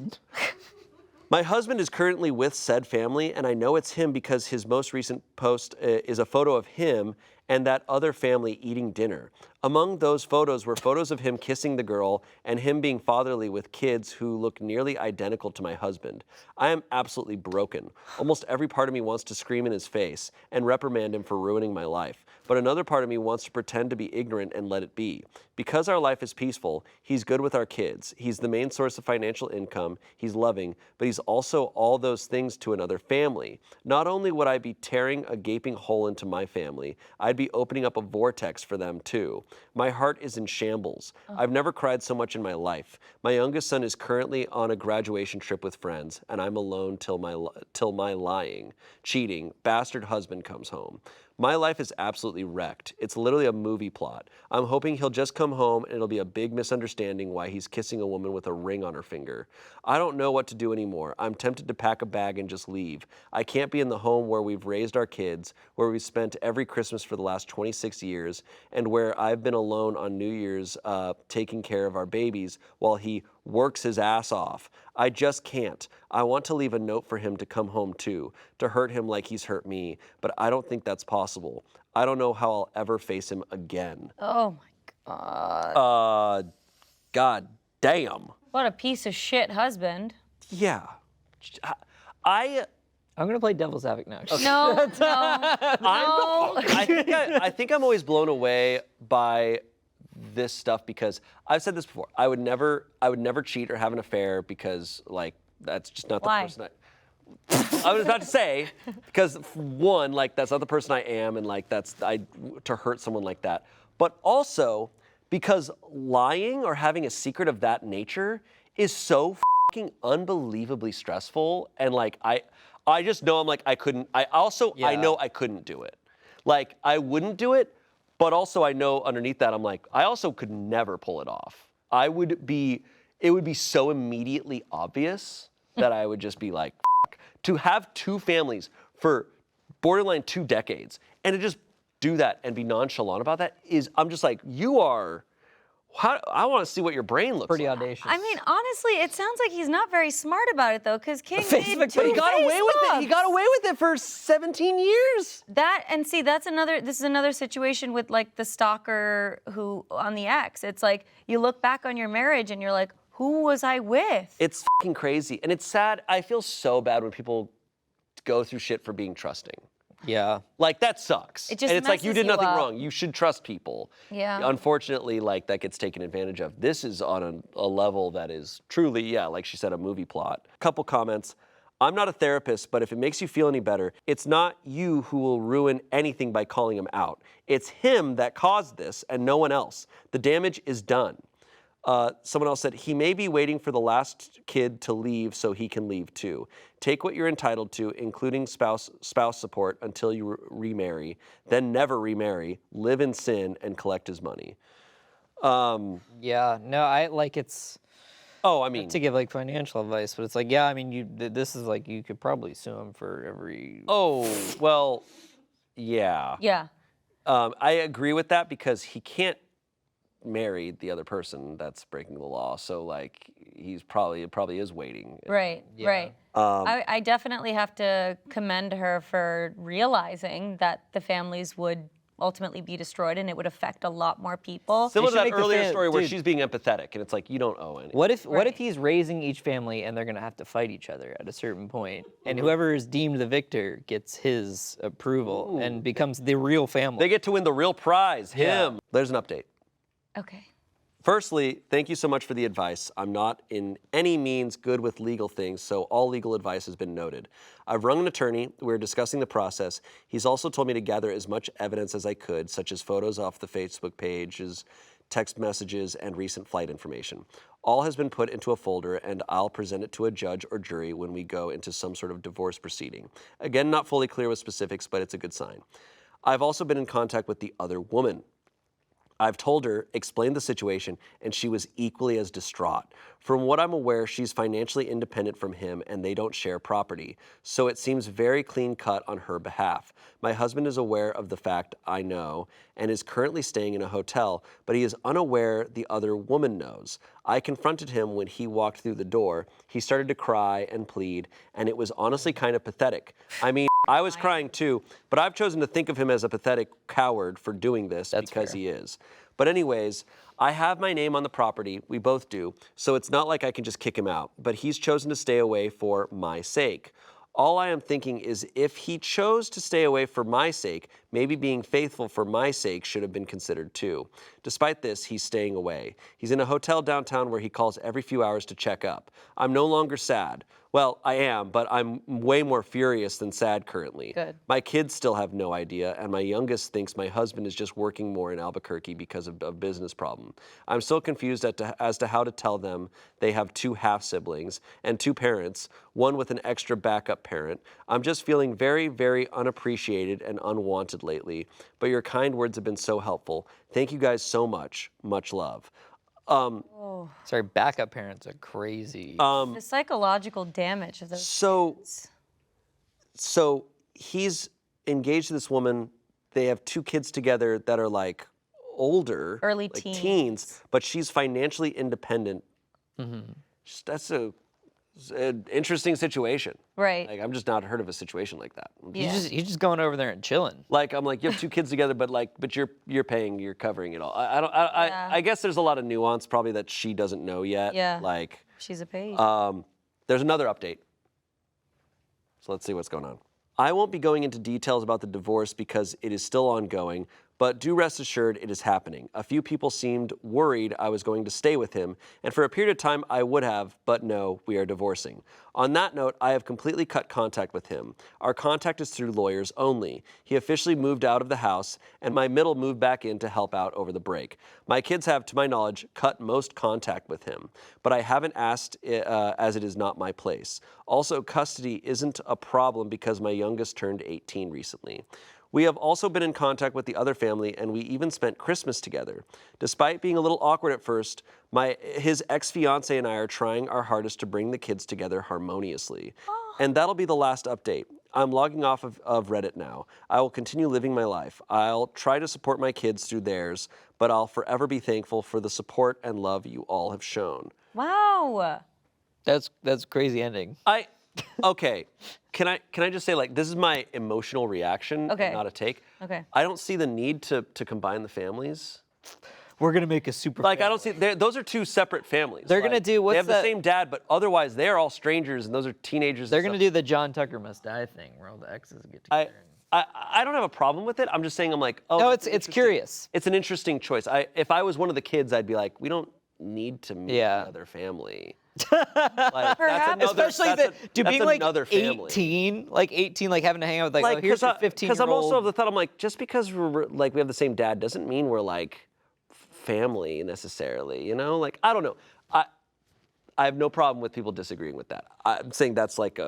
My husband is currently with said family, and I know it's him because his most recent post is a photo of him and that other family eating dinner. Among those photos were photos of him kissing the girl and him being fatherly with kids who look nearly identical to my husband. I am absolutely broken. Almost every part of me wants to scream in his face and reprimand him for ruining my life. But another part of me wants to pretend to be ignorant and let it be. Because our life is peaceful, he's good with our kids. He's the main source of financial income. He's loving, but he's also all those things to another family. Not only would I be tearing a gaping hole into my family, I'd be opening up a vortex for them too. My heart is in shambles. I've never cried so much in my life. My youngest son is currently on a graduation trip with friends, and I'm alone till my lying, cheating, bastard husband comes home. My life is absolutely wrecked. It's literally a movie plot. I'm hoping he'll just come home and it'll be a big misunderstanding why he's kissing a woman with a ring on her finger. I don't know what to do anymore. I'm tempted to pack a bag and just leave. I can't be in the home where we've raised our kids, where we've spent every Christmas for the last 26 years, and where I've been alone on New Year's taking care of our babies while he works his ass off. I just can't. I want to leave a note for him to come home to hurt him like he's hurt me, but I don't think that's possible. I don't know how I'll ever face him again. Oh my God. God damn. What a piece of shit husband. Yeah. I'm gonna play devil's advocate now. No, no, no. I think I'm always blown away by this stuff because I've said this before. I would never cheat or have an affair because like that's just not the Why? person I was about to say, because one, like that's not the person I am, and like to hurt someone like that. But also because lying or having a secret of that nature is so fucking unbelievably stressful, and like I just know I'm like I couldn't. I know I couldn't do it. Like I wouldn't do it, but also I know underneath that I'm like I also could never pull it off. It would be so immediately obvious that I would just be like. To have two families for borderline 2 decades and to just do that and be nonchalant about that I'm just like, I want to see what your brain looks Pretty like. audacious. I mean, honestly, it sounds like he's not very smart about it though, because King Facebook, made two but he got away with it. Facebooks. He got away with it for 17 years. This is another situation with like the stalker who on the ex. It's like you look back on your marriage and you're like, who was I with? It's fucking crazy. And it's sad. I feel so bad when people go through shit for being trusting. Yeah. Like, that sucks. It just and it's like, you messes did you nothing up. wrong. You should trust people. Yeah. Unfortunately, like, that gets taken advantage of. This is on a level that is truly, yeah, like she said, a movie plot. Couple comments. I'm not a therapist, but if it makes you feel any better, it's not you who will ruin anything by calling him out. It's him that caused this and no one else. The damage is done. Someone else said, he may be waiting for the last kid to leave so he can leave too. Take what you're entitled to, including spouse support, until you remarry. Then never remarry, live in sin, and collect his money. Yeah. No, I like it's. Oh, I mean, to give like financial advice, but it's like, yeah, I mean, this is like you could probably sue him for every. oh, well, yeah. Yeah. I agree with that because he can't marry the other person that's breaking the law. So like, it probably is waiting. Right, Yeah. right. I definitely have to commend her for realizing that the families would ultimately be destroyed and it would affect a lot more people. Similar to should that make the earlier fan- story where dude. she's being empathetic, and it's like, you don't owe anything. What if Right. he's raising each family and they're gonna have to fight each other at a certain point, and Mm-hmm. whoever is deemed the victor gets his approval and becomes the real family? They get to win the real prize, him. Yeah. There's an update. Okay. Firstly, thank you so much for the advice. I'm not in any means good with legal things, so all legal advice has been noted. I've rung an attorney. We're discussing the process. He's also told me to gather as much evidence as I could, such as photos off the Facebook pages, text messages, and recent flight information. All has been put into a folder, and I'll present it to a judge or jury when we go into some sort of divorce proceeding. Again, not fully clear with specifics, but it's a good sign. I've also been in contact with the other woman. I've told her, explained the situation, and she was equally as distraught. From what I'm aware, she's financially independent from him and they don't share property. So it seems very clean cut on her behalf. My husband is aware of the fact, I know, and is currently staying in a hotel, but he is unaware the other woman knows. I confronted him when he walked through the door. He started to cry and plead, and it was honestly kind of pathetic. I mean, I was crying too, but I've chosen to think of him as a pathetic coward for doing this because he is. But anyways, I have my name on the property, we both do, so it's not like I can just kick him out, but he's chosen to stay away for my sake. All I am thinking is if he chose to stay away for my sake, maybe being faithful for my sake should have been considered too. Despite this, he's staying away. He's in a hotel downtown where he calls every few hours to check up. I'm no longer sad. Well, I am, but I'm way more furious than sad currently. Good. My kids still have no idea, and my youngest thinks my husband is just working more in Albuquerque because of a business problem. I'm still confused as to how to tell them they have 2 half-siblings and 2 parents, one with an extra backup parent. I'm just feeling very, very unappreciated and unwanted lately, but your kind words have been so helpful. Thank you guys so much. Much love. Sorry, backup parents are crazy. The psychological damage of those. So he's engaged to this woman. They have 2 kids together that are like older, Early like teens. but she's financially independent. That's an interesting situation. Right. Like I've just not heard of a situation like that. Yeah. He's just going over there and chilling. Like I'm like, you have 2 kids together, but you're paying, you're covering it all. I guess there's a lot of nuance probably that she doesn't know yet. Yeah. Like She's a page. there's another update. So let's see what's going on. I won't be going into details about the divorce because it is still ongoing, but do rest assured it is happening. A few people seemed worried I was going to stay with him, and for a period of time I would have, but no, we are divorcing. On that note, I have completely cut contact with him. Our contact is through lawyers only. He officially moved out of the house, and my middle moved back in to help out over the break. My kids have, to my knowledge, cut most contact with him, but I haven't asked as it is not my place. Also, custody isn't a problem because my youngest turned 18 recently. We have also been in contact with the other family, and we even spent Christmas together. Despite being a little awkward at first, his ex-fiancé and I are trying our hardest to bring the kids together harmoniously. And that'll be the last update. I'm logging off of Reddit now. I will continue living my life. I'll try to support my kids through theirs, but I'll forever be thankful for the support and love you all have shown. Wow. That's crazy ending. Okay, can I just say, like, this is my emotional reaction, Okay. and not a take. Okay. I don't see the need to combine the families. We're gonna make a super. Like, I don't see, those are 2 separate families. They're gonna Like, do- what's They have that- the same dad, but otherwise they're all strangers, and those are teenagers. They're and gonna stuff. do the John Tucker Must Die thing, where all the exes get together. I don't have a problem with it. I'm just saying, I'm like, oh. No, that's it's interesting. curious. It's an interesting choice. If I was one of the kids, I'd be like, we don't need to meet another family. Like, Perhaps. Especially being like another family. 18, like having to hang out with like, oh, here's your 15-year-old. Because I'm also of the thought, I'm like, just because we're like we have the same dad doesn't mean we're like family necessarily, you know? Like, I don't know. I have no problem with people disagreeing with that. I'm saying that's like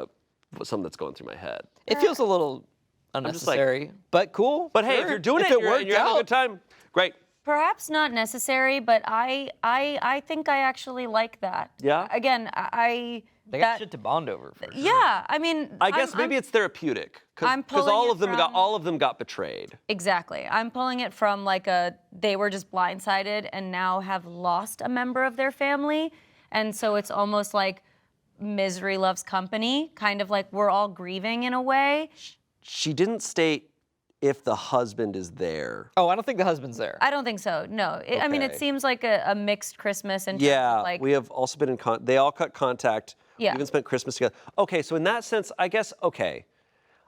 something that's going through my head. It feels a little just like- unnecessary, but cool. But hey, sure. if you're doing If it, it and you're having a good time, great. Perhaps not necessary, but I think I actually like that. Yeah? Again, They got shit to bond over. For sure. Yeah, I mean. I guess maybe it's therapeutic I'm because pulling all it of them from- all of them got betrayed. Exactly. I'm pulling it from like they were just blindsided and now have lost a member of their family. And so it's almost like misery loves company, kind of like we're all grieving in a way. She didn't state if the husband is there. Oh, I don't think the husband's there. I don't think so. No. I mean, it Okay. seems like a mixed Christmas in terms Yeah, of like. we have also been in they all cut contact. Yeah. We even spent Christmas together. Okay, so in that sense, I guess, okay.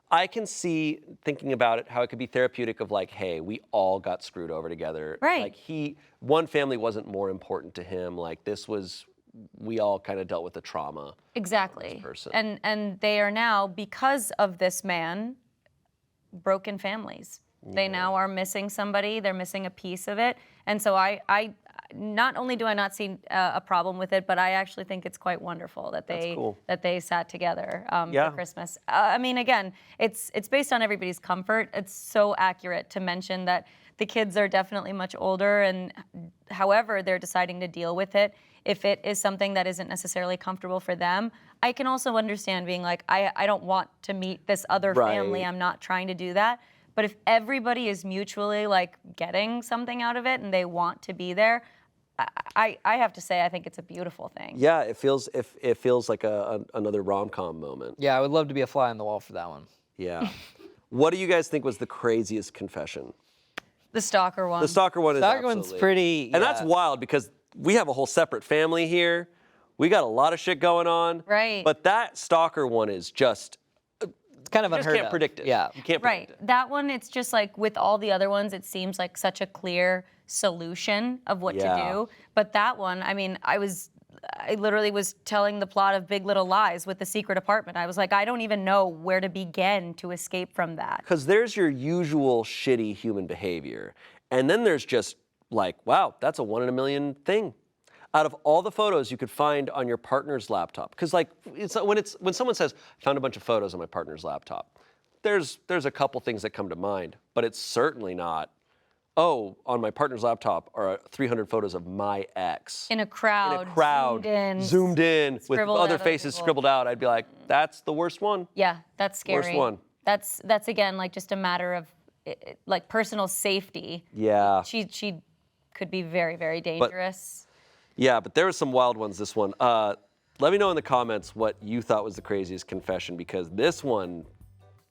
I can see, thinking about it, how it could be therapeutic of like, hey, we all got screwed over together. Right. Like one family wasn't more important to him. Like we all kind of dealt with the trauma. Exactly. person. And they are now, because of this man, broken families. They now are missing somebody. They're missing a piece of it. And so I not only do I not see a problem with it, but I actually think it's quite wonderful that they sat together Yeah. for Christmas. I mean, again, it's based on everybody's comfort. It's so accurate to mention that the kids are definitely much older, and however they're deciding to deal with it, if it is something that isn't necessarily comfortable for them, I can also understand being like, I don't want to meet this other family. Right. I'm not trying to do that. But if everybody is mutually like getting something out of it and they want to be there, I have to say, I think it's a beautiful thing. Yeah, it feels like another rom-com moment. Yeah, I would love to be a fly on the wall for that one. Yeah. What do you guys think was the craziest confession? The stalker one. The stalker one is Stalker one's absolutely. pretty. And that's wild because we have a whole separate family here. We got a lot of shit going on. Right. But that stalker one is just, It's kind of you just unheard can't of. predict it. Yeah. You can't Right. predict it. That one, it's just like with all the other ones, it seems like such a clear solution of what Yeah. to do. But that one, I mean, I literally was telling the plot of Big Little Lies with the secret apartment. I was like, I don't even know where to begin to escape from that. Because there's your usual shitty human behavior. And then there's just like, wow, that's a 1 in a million thing. Out of all the photos you could find on your partner's laptop. Because like, when someone says, found a bunch of photos on my partner's laptop, there's a couple things that come to mind. But it's certainly not, oh, on my partner's laptop are 300 photos of my ex. In a crowd. In a crowd, zoomed in with scribbled other out other faces people. scribbled out. I'd be like, that's the worst one. Yeah, that's scary. Worst one. That's again like just a matter of like personal safety. Yeah. She could be very, very dangerous. Yeah, but there were some wild ones this one. Let me know in the comments what you thought was the craziest confession, because this one,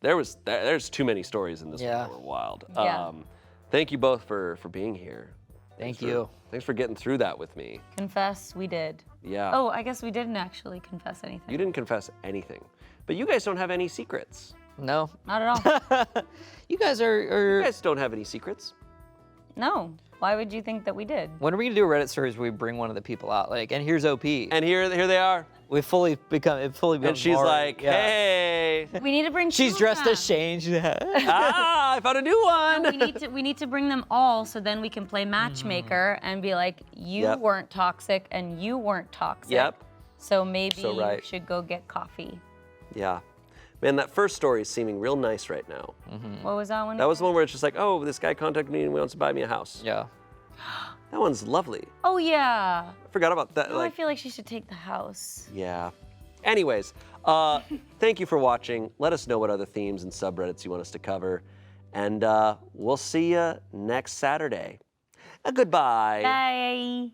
there's too many stories in this one that were wild. Yeah. Thank you both for being here. Thank you. Thanks for getting through that with me. Confess, we did. Yeah. Oh, I guess we didn't actually confess anything. You didn't confess anything. But you guys don't have any secrets. No. Not at all. You guys are. You guys don't have any secrets. No. Why would you think that we did? When are we gonna do a Reddit stories where we bring one of the people out? Like, and here's OP. And here they are. It fully becomes And she's Lauren. like, Yeah. hey. We need to bring. She's two dressed of them. as Shane. I found a new one. We need to bring them all so then we can play matchmaker and be like, you Yep. weren't toxic and you weren't toxic. Yep. So maybe So right. you should go get coffee. Yeah. Man, that first story is seeming real nice right now. What was that one? That was the one where it's just like, oh, this guy contacted me and wants to buy me a house. Yeah. That one's lovely. Oh yeah. I forgot about that. Oh, I feel like she should take the house. Yeah. Anyways, thank you for watching. Let us know what other themes and subreddits you want us to cover. And we'll see you next Saturday. Goodbye. Bye.